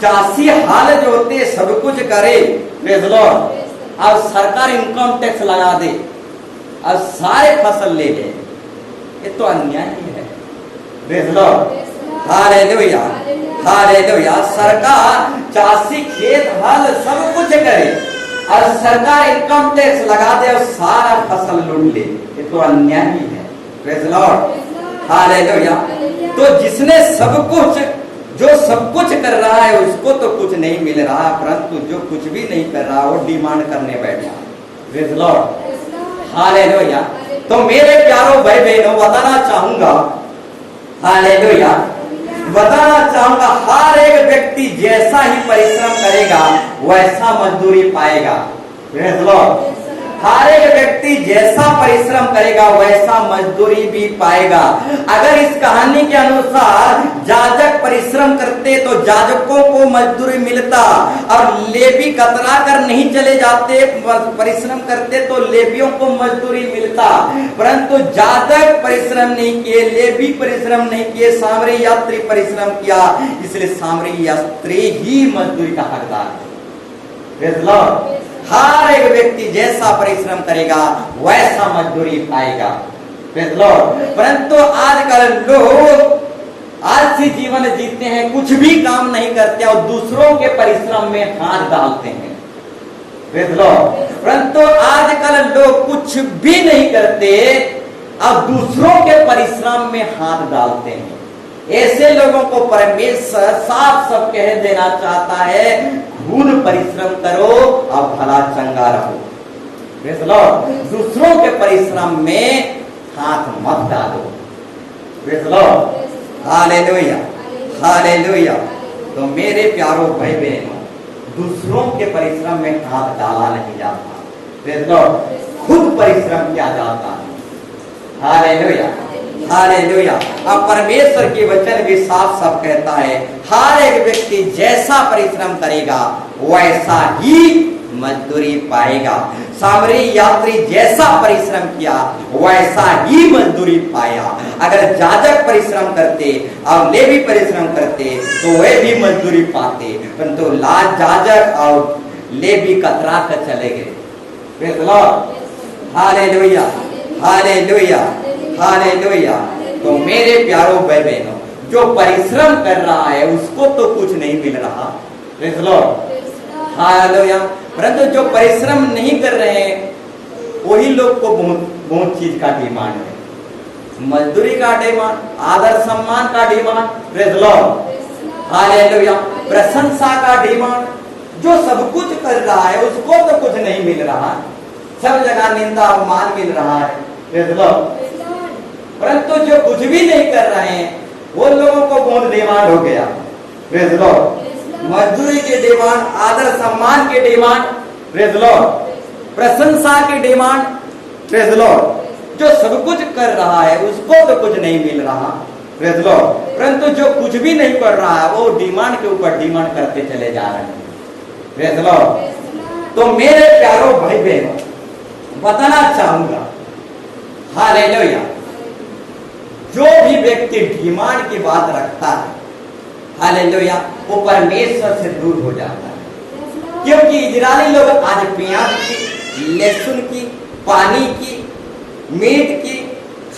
चासी हाल जो होते सब कुछ करे, Praise Lord, अब सरकार इनकम टैक्स लगा दे, अब सारे फसल ले ले, ये तो अन्याय ही है। Praise Lord. हालेलुया। हालेलुया। सरकार चासी खेत हल सब कुछ करे और सरकार इनकम टैक्स लगा दे और सारा फसल लूट ले, ये तो अन्याय ही है। Praise Lord. हालेलुया। तो जिसने सब कुछ, जो सब कुछ कर रहा है उसको तो कुछ नहीं मिल रहा, परंतु जो कुछ भी नहीं कर रहा वो डिमांड करने बैठा। Praise Lord. हालेलुया। तो मेरे प्यारो भाई बहनों बताना चाहूंगा, हालेलुया, बताना चाहूंगा हर एक व्यक्ति जैसा ही परिश्रम करेगा वैसा मजदूरी पाएगा। Praise Lord. हर एक व्यक्ति जैसा परिश्रम करेगा वैसा मजदूरी भी पाएगा। अगर इस कहानी के अनुसार याजक परिश्रम करते तो याजकों को मजदूरी मिलता और लेवी कतरा कर नहीं चले जाते, परिश्रम करते तो लेवियों को मजदूरी मिलता, परंतु याजक परिश्रम नहीं किए, लेवी परिश्रम नहीं किए, सामरी यात्री परिश्रम किया, इसलिए सामरी यात्री ही मजदूरी का हकदार है। Praise Lord. हर एक व्यक्ति जैसा परिश्रम करेगा वैसा मजदूरी पाएगा। Praise Lord. परंतु आजकल लोग आलसी जीवन जीते हैं, कुछ भी काम नहीं करते और दूसरों के परिश्रम में हाथ डालते हैं। Praise Lord. परंतु आजकल लोग कुछ भी नहीं करते और दूसरों के परिश्रम में हाथ डालते हैं। ऐसे लोगों को परमेश्वर साफ साफ कह देना चाहता है, खून परिश्रम करो और भला चंगा रहो। Praise Lord. दूसरों के परिश्रम में हाथ मत डालो। Praise Lord. हालेलुया। हालेलुया। तो मेरे प्यारो भाई बहनों, दूसरों के परिश्रम में हाथ डाला नहीं जाता। Praise Lord. खुद परिश्रम किया जाता है। हालेलुया। हालेलुया। अब परमेश्वर की वचन भी साफ साफ कहता है, हर एक व्यक्ति जैसा परिश्रम करेगा वैसा ही मजदूरी पाएगा। सामरी यात्री जैसा परिश्रम किया वैसा ही मजदूरी पाया। अगर याजक परिश्रम करते और लेवी परिश्रम करते तो वे भी मजदूरी पाते, परंतु याजक और लेवी कतरा कर चले गए। Praise Lord. Hallelujah. Hallelujah. Hallelujah. तो मेरे प्यारो भाई बहनों, जो परिश्रम कर रहा है उसको तो कुछ नहीं मिल रहा। Praise Lord. हालेलुया। परंतु जो परिश्रम नहीं कर रहे हैं वही लोग को बहुत चीज का डिमांड है, मजदूरी का डिमांड, आदर सम्मान का डिमांड। Praise Lord. हालेलुया। प्रशंसा का डिमांड। जो सब कुछ कर रहा है उसको तो कुछ नहीं मिल रहा, सब जगह निंदा अपमान मिल रहा है। Praise Lord. परंतु जो कुछ भी नहीं कर रहे हैं वो लोगों को बहुत डिमांड हो गया। Praise Lord. मजदूरी के डिमांड, आदर सम्मान के डिमांड, Praise Lord. प्रशंसा की डिमांड, Praise Lord. जो सब कुछ कर रहा है उसको तो कुछ नहीं मिल रहा, Praise Lord. परंतु जो कुछ भी नहीं कर रहा है वो डिमांड के ऊपर डिमांड करते चले जा रहे हैं। Praise Lord. तो मेरे प्यारो भाई बहनों, बताना चाहूंगा, हालेलुया, जो भी व्यक्ति डिमांड की बात रखता है, हालेलुया, वो परमेश्वर से दूर हो जाता है। क्योंकि इजरायली लोग आज प्याज की लहसुन की, पानी की, मीट की,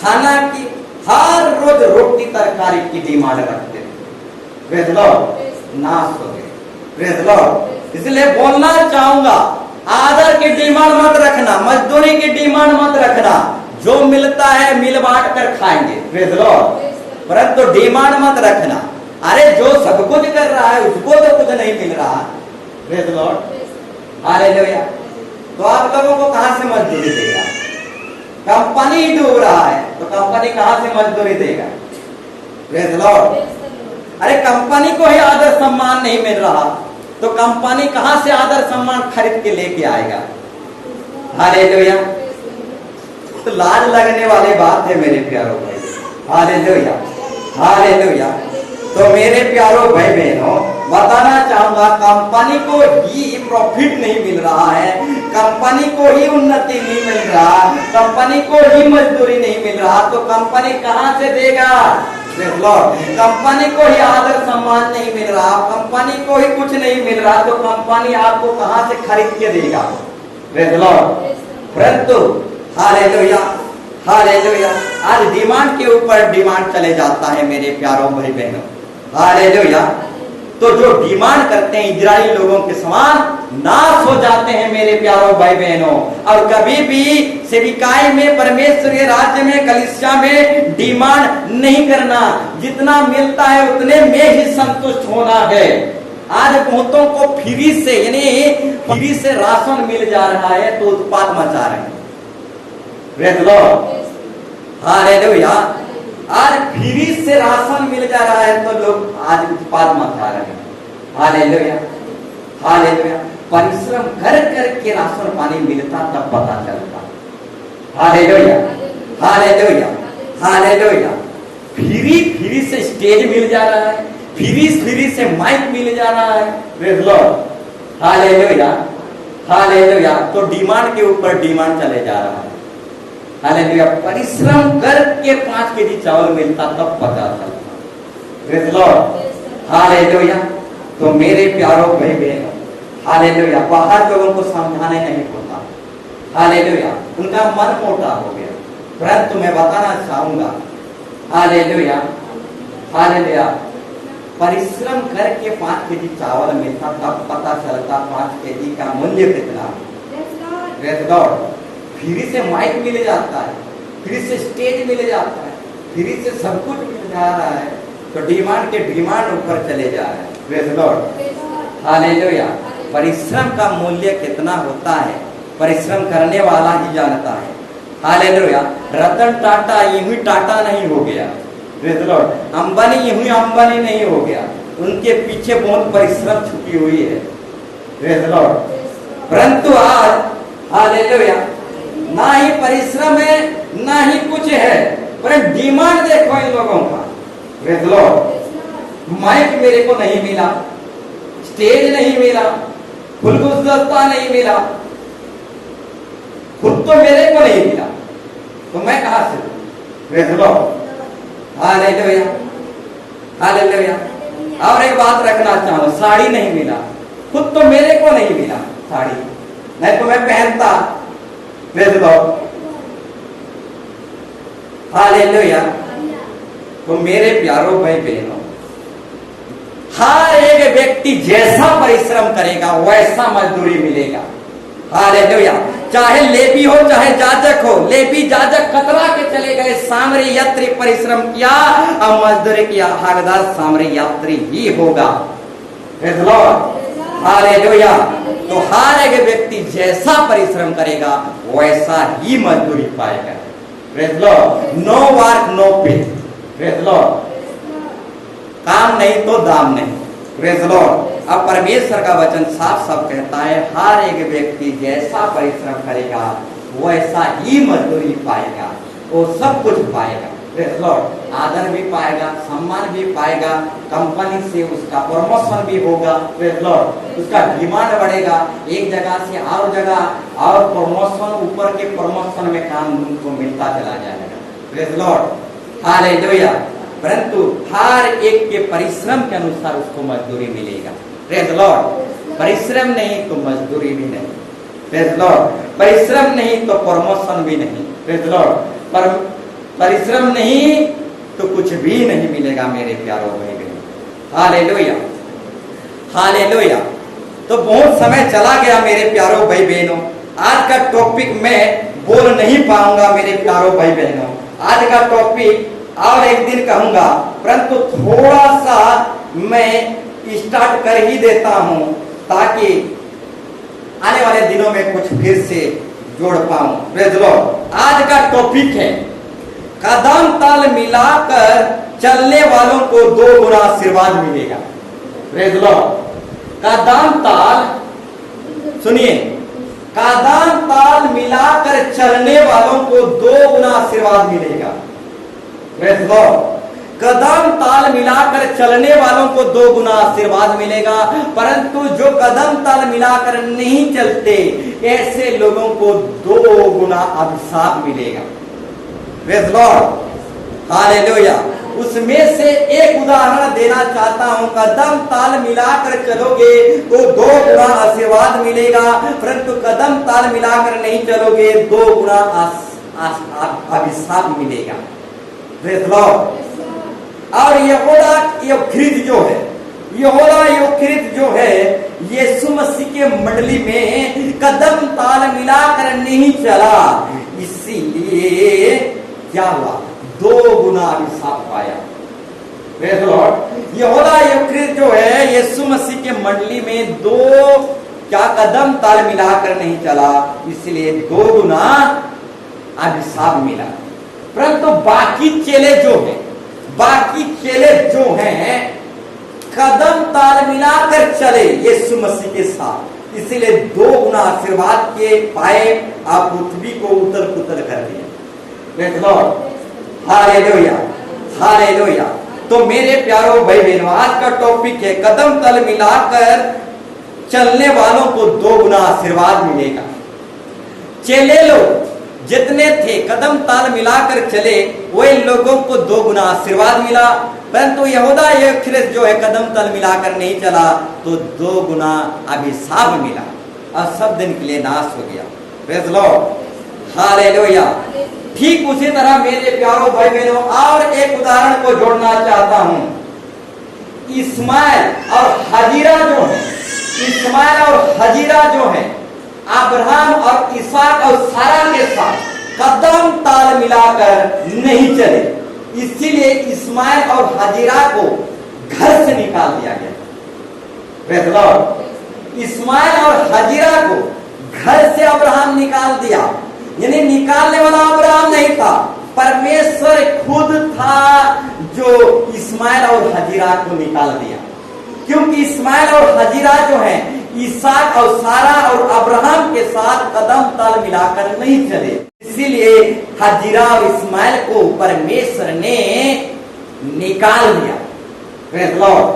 खाना की, हर रोज रोटी तरकारी की डिमांड रखते थे। प्रेज़ लॉर्ड, नाश हो गए। प्रेज़ लॉर्ड, इसलिए बोलना चाहूंगा, आदर की डिमांड मत रखना, मजदूरी की डिमांड मत रखना। जो मिलता है मिल बांट कर खाएंगे। प्रेज़ लॉर्ड, परंतु डिमांड मत रखना। अरे जो सब कुछ कर रहा है उसको तो कुछ नहीं मिल रहा। Praise Lord, hallelujah. तो आप लोगों को कहां से मजदूरी देगा? कंपनी ही डूब रहा है तो कंपनी कहां से मजदूरी देगा? प्रेज़ लॉर्ड, अरे कंपनी को ही आदर सम्मान नहीं मिल रहा तो कंपनी कहां से आदर सम्मान खरीद के लेके आएगा? हालेलुया। तो लाज लगने वाली बात है मेरे प्यारों भाई। Hallelujah, hallelujah. तो मेरे प्यारों भाई बहनों, बताना चाहूंगा, कंपनी को ही प्रॉफिट नहीं मिल रहा है, कंपनी को ही उन्नति नहीं मिल रहा, कंपनी को ही मजदूरी नहीं मिल रहा, तो कंपनी कहां से देगा? कंपनी को ही आदर सम्मान नहीं मिल रहा, कंपनी को ही कुछ नहीं मिल रहा, तो कंपनी आपको कहां से खरीद के देगा? परंतु हालेलुया, हालेलुया, आज डिमांड के ऊपर डिमांड चले जाता है मेरे प्यारों भाई बहनों। हालेलुया। तो जो डिमांड करते हैं इजराइली लोगों के समान नाश हो जाते हैं मेरे प्यारों भाई बहनों। और कभी भी सेविकाई में, परमेश्वर के राज्य में, कलीसिया में डिमांड नहीं करना। जितना मिलता है उतने में ही संतुष्ट होना है। आज बहुतों को फ्री से, यानी फ्री से राशन मिल जा रहा है तो उत्पाद मचा रहे हैं। Praise Lord, hallelujah. आज फ्री से राशन मिल जा रहा है तो लोग आज उत्पाद मचा रहे हैं। Hallelujah, hallelujah. परिश्रम कर करके राशन पानी मिलता तब पता चलता। Hallelujah, hallelujah, hallelujah. फ्री से स्टेज मिल जा रहा है, फ्री से माइक मिल जा रहा है। Praise Lord, hallelujah, hallelujah. तो डिमांड के ऊपर डिमांड चले जा रहा है। हालेलुया। परिश्रम करके 5 केजी चावल मिलता तब पता चलता। Praise Lord, hallelujah. तो मेरे प्यारों भाई बहनों, हालेलुया, बाहर लोगों को समझाने नहीं होता। हालेलुया, उनका मन मोटा हो गया। परंतु मैं बताना चाहूंगा, हालेलुया, हालेलुया, परिश्रम करके 5 केजी चावल मिलता तब पता चलता 5 केजी का मूल्य कितना। Praise Lord. फ्री से माइक मिल जाता है, फ्री से स्टेज मिल जाता है, फ्री से सब कुछ मिल जा रहा है तो डिमांड के डिमांड ऊपर चले जा रहे हैं। Praise Lord, hallelujah. परिश्रम का मूल्य कितना होता है परिश्रम करने वाला ही जानता है। हालेलुया। रतन टाटा यूं ही टाटा नहीं हो गया। Praise Lord. अंबानी यूं ही अंबानी नहीं हो गया, उनके पीछे बहुत परिश्रम छुपी हुई है। Praise Lord. परंतु आज हालेलुया, ना ही परिश्रम है ना ही कुछ है, पर डिमांड देखो इन लोगों का। Praise Lord. माइक मेरे को नहीं मिला, स्टेज नहीं मिला, फुलगुलदस्ता नहीं मिला, खुद तो मेरे को नहीं मिला तो मैं कहां से दूं? Praise Lord, hallelujah, hallelujah. और एक बात रखना चाहूं, साड़ी नहीं मिला, खुद तो मेरे को नहीं मिला साड़ी, नहीं तो मैं पहनता। Praise Lord, hallelujah. तो मेरे प्यारों भाई बहनों, हर एक व्यक्ति जैसा परिश्रम करेगा वैसा मजदूरी मिलेगा। हालेलुया। चाहे लेवी हो चाहे जाजक हो, लेवी जाजक कतरा के चले गए, सामरी यात्री परिश्रम किया और मजदूरी किया, हकदार सामरी यात्री ही होगा। Praise Lord, hallelujah. तो हर एक व्यक्ति जैसा परिश्रम करेगा वैसा ही मजदूरी पाएगा। Praise Lord. No work no pay. Praise Lord. काम नहीं तो दाम नहीं। Praise Lord. अब परमेश्वर का वचन साफ साफ कहता है, हर एक व्यक्ति जैसा परिश्रम करेगा वैसा ही मजदूरी पाएगा, वो सब कुछ पाएगा। Praise Lord. आदर भी पाएगा, सम्मान भी पाएगा, कंपनी से उसका प्रमोशन भी होगा। Praise Lord. उसका डिमांड बढ़ेगा, एक जगह से और जगह और प्रमोशन, ऊपर के प्रमोशन में काम उनको मिलता चला जाएगा। Praise Lord, hallelujah. परंतु हर एक के परिश्रम के अनुसार उसको मजदूरी मिलेगा। Praise Lord. परिश्रम नहीं तो मजदूरी भी नहीं। Praise Lord. परिश्रम नहीं तो प्रमोशन भी नहीं, प्रेज लॉर्ड। पर परिश्रम नहीं तो कुछ भी नहीं मिलेगा मेरे प्यारों भाई बहनों। Hallelujah, hallelujah. तो बहुत समय चला गया मेरे प्यारों भाई बहनों, आज का टॉपिक मैं बोल नहीं पाऊंगा मेरे प्यारों भाई बहनों। आज का टॉपिक और एक दिन कहूंगा, परंतु थोड़ा सा मैं स्टार्ट कर ही देता हूं ताकि आने वाले दिनों में कुछ फिर से जोड़ पाऊं। Praise Lord. आज का टॉपिक है कदम ताल मिलाकर चलने वालों को 2 गुना आशीर्वाद मिलेगा। Praise Lord. कदम ताल, सुनिए, कदम ताल मिलाकर चलने वालों को 2 गुना आशीर्वाद मिलेगा। Praise Lord. कदम ताल मिलाकर चलने वालों को 2 गुना आशीर्वाद मिलेगा, परंतु जो कदम ताल मिलाकर नहीं चलते ऐसे लोगों को 2 गुना अभिशाप मिलेगा। Praise Lord, hallelujah. उसमें से एक उदाहरण देना चाहता हूं, कदम ताल मिलाकर चलोगे तो 2 गुना आशीर्वाद मिलेगा, परंतु कदम ताल मिलाकर नहीं चलोगे 2 गुना अभिशाप मिलेगा। Praise Lord. और यहोदा योखरित जो है, यहोदा योखरित जो है, यीशु मसीह के मंडली में कदम ताल मिलाकर नहीं चला, इसीलिए क्या हुआ, 2 गुना अभिशाप पाया। Praise Lord. यहोदा योखरित जो है यीशु मसीह के मंडली में 2 क्या कदम ताल मिलाकर नहीं चला, इसलिए 2 गुना अभिशाप मिला। परंतु बाकी चेले जो हैं कदम ताल मिलाकर चले यीशु मसीह के साथ, इसलिए 2 गुना आशीर्वाद के पाए, आप पृथ्वी को उतल पुतल कर दिया। Praise Lord, hallelujah, hallelujah. तो मेरे प्यारों भाई बहनों, आज का टॉपिक है कदम ताल मिलाकर चलने वालों को 2 गुना आशीर्वाद मिलेगा। चेले लोग जितने थे कदम ताल मिलाकर चले, वे लोगों को 2 गुना आशीर्वाद मिला, परंतु यहोदा योखरित जो है कदम ताल मिलाकर नहीं चला तो 2 गुना अभिशाप मिला और सब दिन के लिए नाश हो गया। Praise Lord, hallelujah. ठीक उसी तरह मेरे प्यारों भाई बहनों, और एक उदाहरण को जोड़ना चाहता हूं। इस्माइल और हजीरा जो है, इस्माइल और हजीरा जो है, अब्राहम और इसहाक और सारा के साथ कदम ताल मिलाकर नहीं चले, इसीलिए इस्माइल और हजीरा को घर से निकाल दिया गया। Praise Lord. इस्माइल और हजीरा को घर से अब्राहम निकाल दिया, यानी निकालने वाला अब्राहम नहीं था, परमेश्वर खुद था जो इस्माइल और हजीरा को निकाल दिया। क्योंकि इस्माइल और हजीरा जो है इसहाक और सारा और अब्राहम के साथ कदम ताल मिलाकर नहीं चले, इसीलिए हजीरा और इस्माइल को परमेश्वर ने निकाल दिया। Praise Lord.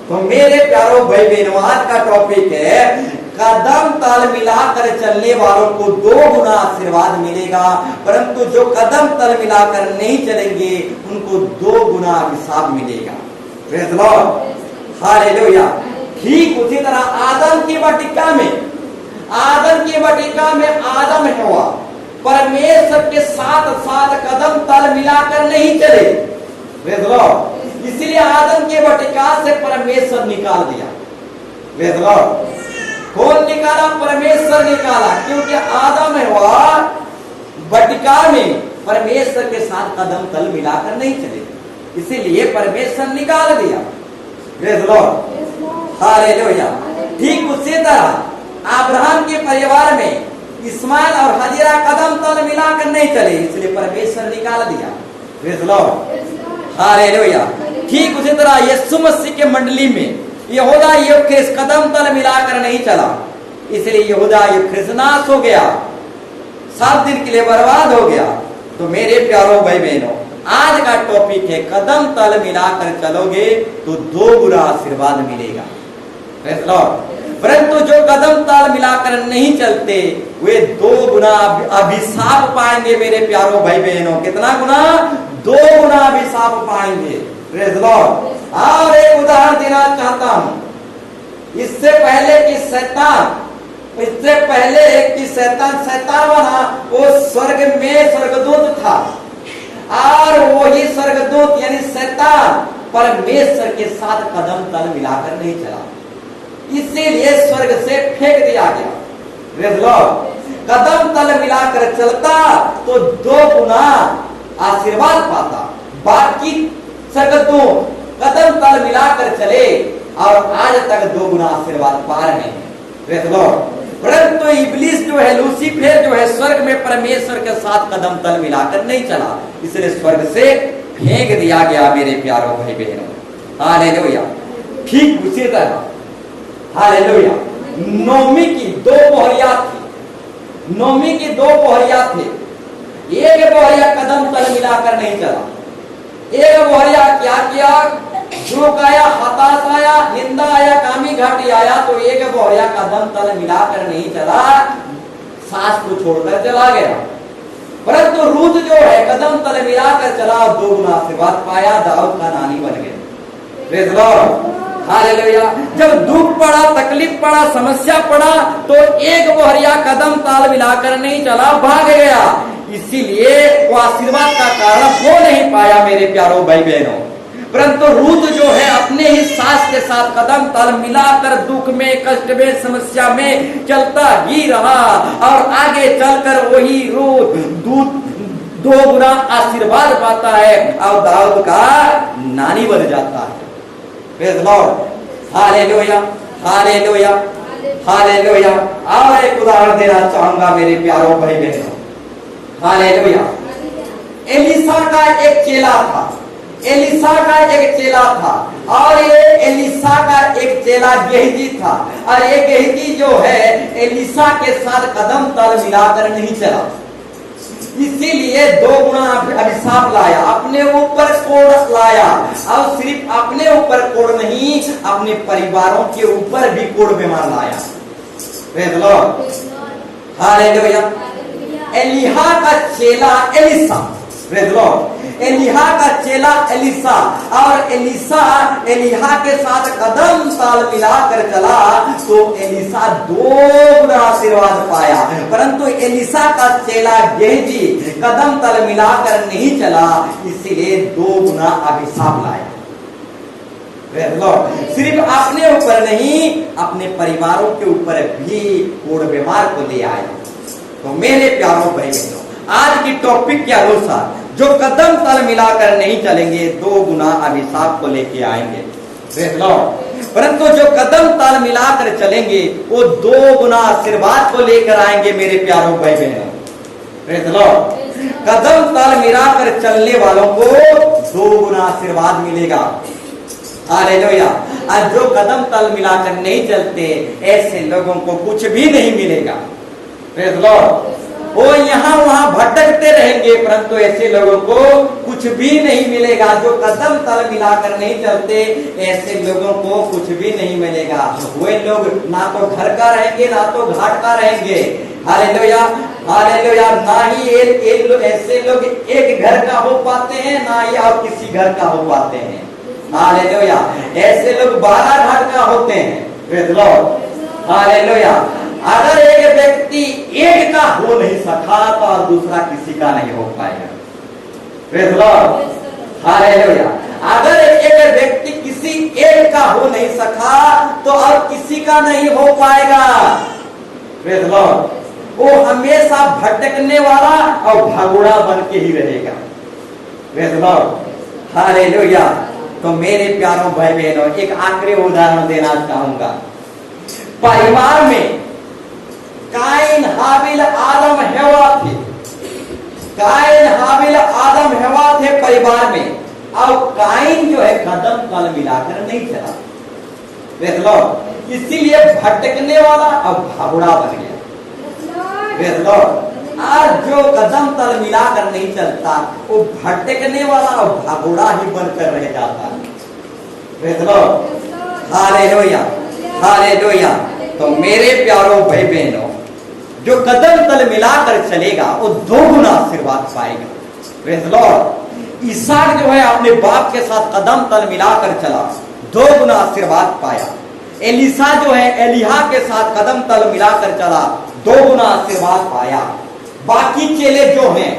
तो मेरे प्यारों भाई बहनों, आज का टॉपिक है कदम ताल मिलाकर चलने वालों को 2 गुना आशीर्वाद मिलेगा, परंतु जो कदम ताल मिलाकर नहीं चलेंगे उनको 2 गुना अभिशाप मिलेगा। Praise Lord, hallelujah. ठीक उसी तरह आदम की वाटिका में आदम हुआ, परमेश्वर के साथ साथ कदम ताल मिलाकर नहीं चले। Praise Lord. इसलिए आदम की वाटिका से परमेश्वर निकाल दिया। Praise Lord. कौन निकाला? परमेश्वर निकाला, क्योंकि आदम हुआ वाटिका में परमेश्वर के साथ कदम ताल मिलाकर नहीं चले, इसीलिए परमेश्वर निकाल दिया। Praise Lord, hallelujah. ठीक उसी तरह अब्राहम के परिवार में इस्माइल और हजीरा कदम ताल मिलाकर नहीं चले, इसलिए परमेश्वर निकाल दिया। Praise Lord, hallelujah. ठीक उसी तरह यीशु मसीह के मंडली में यहूदा योखरित कदम ताल मिलाकर नहीं चला, इसलिए यहूदा योखरित नाश हो गया, 7 दिन के लिए बर्बाद हो गया। तो मेरे प्यारों भाई बहनों, आज का टॉपिक है कदम ताल मिलाकर चलोगे तो 2 गुना आशीर्वाद मिलेगा। Praise Lord. परंतु जो कदम ताल मिलाकर नहीं चलते वे 2 गुना अभिशाप पाएंगे। मेरे प्यारों भाई बहनों, कितना गुना? 2 गुना अभिशाप पाएंगे। Praise Lord. और एक उदाहरण देना चाहता हूं, इससे पहले कि शैतान इससे पहले कि शैतान बना, वो स्वर्ग में स्वर्गदूत था, और वही स्वर्गदूत यानी शैतान परमेश्वर के साथ कदम तल मिलाकर नहीं चला, इसीलिए स्वर्ग से फेंक दिया गया। Praise Lord. कदम तल मिलाकर चलता तो 2 गुना आशीर्वाद पाता। बाकी स्वर्गदूत कदम तल मिलाकर चले और आज तक 2 गुना आशीर्वाद पा रहे हैं। Praise Lord. परंतु इब्लीस जो है, लूसीफर जो है, स्वर्ग में परमेश्वर के साथ कदम तल मिलाकर नहीं चला, इसलिए स्वर्ग से फेंक दिया गया मेरे प्यारों भाई बहनों। हालेलुया। ठीक उसी तरह हालेलुया नोमी की 2 बोहरिया थी। नोमी की 2 बोहरिया थे। एक बोहरिया कदम तल मिलाकर नहीं चला, एक बोहरिया क्या किया, दुख आया, हताश आया, निंदा आया, कामी घाटी आया, तो एक बोहरिया कदम तल मिलाकर नहीं चला, सास को छोड़कर चला गया। परंतु रूत जो है कदम तल मिलाकर चला और 2 गुना आशीर्वाद पाया, दाऊद का नानी बन गया। Praise Lord. हालेलुया। जब दुख पड़ा, तकलीफ पड़ा, समस्या पड़ा, तो एक बोहरिया कदम ताल मिलाकर नहीं चला, भाग गया। इसीलिए वो आशीर्वाद का कारण हो नहीं पाया मेरे प्यारों भाई बहनों। परंतु रूत जो है अपने ही सास के साथ कदम ताल मिलाकर दुख में, कष्ट में, समस्या में चलता ही रहा, और आगे चलकर वही रूत 2 गुना आशीर्वाद पाता है और दाऊद का नानी बन जाता है। Praise Lord. Hallelujah, hallelujah, hallelujah. और एक उदाहरण देना चाहूंगा मेरे प्यारों भाई बहनों। हालेलुया। एलिसा का एक चेला था, एलिसा का एक चेला था, और ये एलिसा का एक चेला गेहजी था, और ये गेहजी जो है एलिसा के साथ कदम तल मिलाकर नहीं चला, इसीलिए 2 गुना अभिशाप लाया, अपने ऊपर कोड़ लाया, और सिर्फ अपने ऊपर कोड़ नहीं, अपने परिवारों के ऊपर भी कोड़ बीमार लाया। Praise Lord. हालेलुया। एलिहा का चेला एलिसा, प्रेज़ लॉर्ड, एलिहा का चेला एलिसा, और एलिसा एलिहा के साथ कदम ताल मिलाकर चला तो एलिसा 2 गुना आशीर्वाद पाया। परंतु एलिसा का चेला गेहजी कदम तल मिलाकर नहीं चला, इसीलिए 2 गुना अभिशाप लाया। Praise Lord. सिर्फ अपने ऊपर नहीं, अपने परिवारों के ऊपर भी कोड़ बीमार को ले आया। तो मेरे प्यारों भाई बहनों, आज की टॉपिक के अनुसार जो कदम तल मिलाकर नहीं चलेंगे 2 गुना अभिशाप को लेके आएंगे। Praise Lord. परंतु जो कदम तल मिलाकर चलेंगे वो 2 गुना आशीर्वाद को लेकर आएंगे मेरे प्यारों भाई बहनों। Praise Lord. कदम तल मिलाकर चलने वालों को 2 गुना आशीर्वाद मिलेगा। हालेलुया। और जो कदम तल मिलाकर नहीं चलते, ऐसे लोगों को कुछ भी नहीं मिलेगा। Praise Lord. वो यहाँ वहां भटकते रहेंगे, परंतु ऐसे लोगों को कुछ भी नहीं मिलेगा। जो कदम तल मिलाकर नहीं चलते, ऐसे लोगों को कुछ भी नहीं मिलेगा। वे लोग ना तो घर का रहेंगे, ना तो घाट का रहेंगे। Hallelujah, hallelujah. ना ही ऐसे लोग एक घर का हो पाते हैं, ना ही और किसी घर का हो पाते हैं। हालेलुया। ऐसे लोग 12 घाट का होते हैं। Praise Lord. हालेलुया। अगर एक व्यक्ति एक का हो नहीं सका तो और दूसरा किसी का नहीं हो पाएगा। Praise Lord. हालेलुया। अगर एक व्यक्ति किसी एक का हो नहीं सका तो और किसी का नहीं हो पाएगा। Praise Lord. वो हमेशा भटकने वाला और भगोड़ा बन के ही रहेगा। Praise Lord. हालेलुया। तो मेरे प्यारों भाई बहनों, एक आखिरी उदाहरण देना चाहूंगा। परिवार में काइन हाबिल आदम हवा थे। काइन हाबिल आदम हवा थे परिवार में, और काइन जो है कदम तल मिलाकर नहीं चला। Praise Lord. इसीलिए भटकने वाला और भागुड़ा बन गया। Praise Lord. आज जो कदम तल मिलाकर नहीं चलता, वो भटकने वाला और भागुड़ा ही बनकर रह जाता है। Praise Lord. Hallelujah, hallelujah. तो मेरे प्यारों भाई बहनों, जो कदम तल मिलाकर चलेगा वो 2 गुना आशीर्वाद पाएगा। Praise Lord. इसहाक जो है अपने बाप के साथ कदम तल मिलाकर चला, 2 गुना आशीर्वाद पाया। एलिशा जो है एलिहा के साथ कदम तल मिलाकर चला, 2 गुना आशीर्वाद पाया। बाकी चेले जो हैं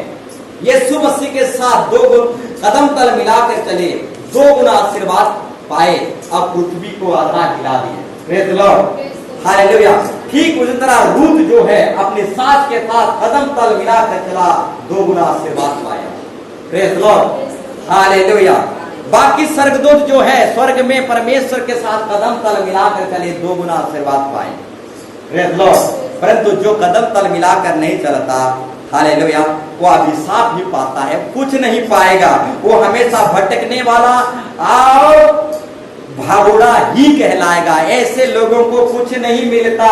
यीशु मसीह के साथ 2 कदम तल मिलाकर चले, 2 गुना आशीर्वाद पाए। अब पृथ्वी को आधा हिला दिया। Praise Lord, hallelujah. ठीक उसी तरह रूत जो है अपनी सास के साथ कदम तल मिलाकर चला, 2 गुना आशीर्वाद पाया। Praise Lord, hallelujah. बाकी स्वर्गदूत जो है स्वर्ग में परमेश्वर के साथ कदम तल मिलाकर चले, 2 गुना आशीर्वाद पाए। Praise Lord. परंतु जो कदम तल मिलाकर नहीं चलता, हालेलुया, वो अभिशाप ही पाता है, कुछ नहीं पाएगा। वो हमेशा भटकने वाला और भागोड़ा ही कहलाएगा। ऐसे लोगों को कुछ नहीं मिलता,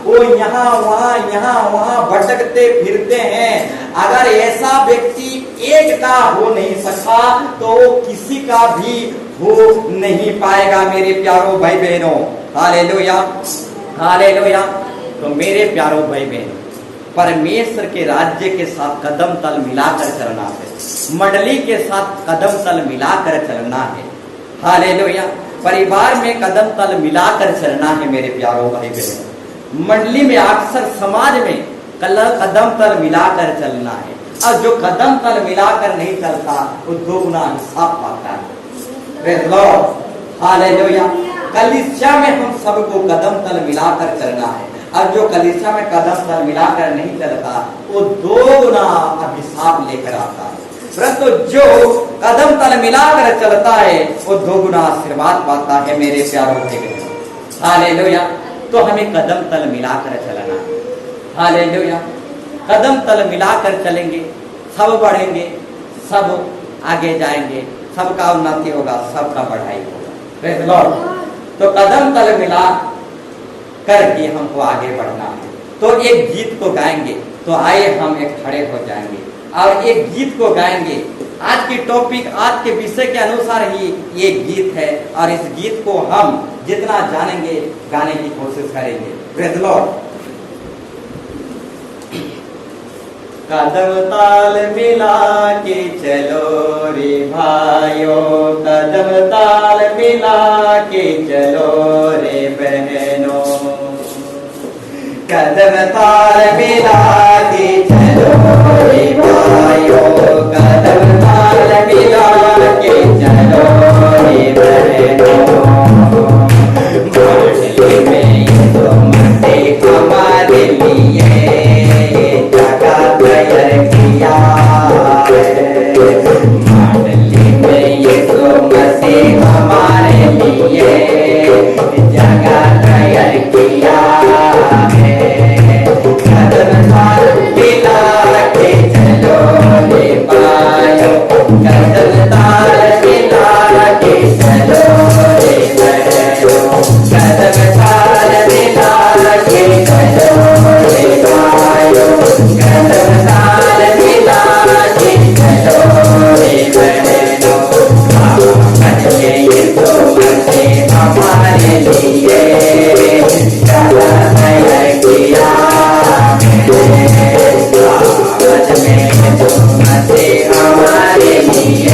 वो यहाँ वहां भटकते फिरते हैं। अगर ऐसा व्यक्ति एक का हो नहीं सका तो वो किसी का भी हो नहीं पाएगा। मेरे प्यारों भाई बहनों, हालेलुया, हालेलुया। तो मेरे प्यारों भाई बहनों, परमेश्वर के राज्य के साथ कदम तल मिलाकर चलना है, मंडली के साथ कदम तल मिलाकर चलना है। हालेलुया। परिवार में कदम तल मिलाकर चलना है मेरे प्यारों भाई बहनों। मंडली में अक्सर समाज में कदम तल मिलाकर चलना है। और जो कदम तल मिलाकर नहीं चलता वो 2 गुना हिसाब पाता है। Praise Lord, hallelujah. कलीसिया में हम सबको कदम तल मिलाकर चलना है, और जो कलीसिया में कदम तल मिलाकर नहीं चलता वो 2 गुना अभिशाप लेकर आता है। परंतु जो कदम तल मिलाकर चलता है वो 2 गुना आशीर्वाद पाता है मेरे प्यारों भाई बहनों। हालेलुया। तो हमें कदम तल मिलाकर चलना है। हालेलुया। कदम तल मिलाकर चलेंगे, सब बढ़ेंगे, सब आगे जाएंगे, सबका उन्नति होगा, सबका बढ़ाई होगा। Praise Lord. तो कदम तल मिला करके हमको आगे बढ़ना है। तो एक गीत को गाएंगे। तो आइए हम एक खड़े हो जाएंगे और एक गीत को गाएंगे। आज की टॉपिक, आज के विषय के अनुसार ही ये गीत है, और इस गीत को हम जितना जानेंगे गाने की कोशिश करेंगे। Praise Lord. कदम ताल मिला के चलो रे भाइयों, कदम ताल मिला के चलो रे बहनों, कदम ताल मिला के चलो रे भाइयों, कदम ताल मिला के चलो रे बहनों। मंडली में यीशु मसीह हमारे लिए जगह तैयार किया है। मंडली में यीशु मसीह हमारे लिए जगह तैयार किया है। कदम ताल मिला के चलो रे भाइयों, कदम ताल मिला के चलो रे बहनों, कदम ताल मिला के चलो रे भाइयों, कदम ताल मिला के चलो रे बहनों। मंडली यीशु मसीह हमारे लिए जगह तैयार किया है। मसीह हमारे लिए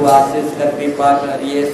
आशीष कर, कृपा कर, ये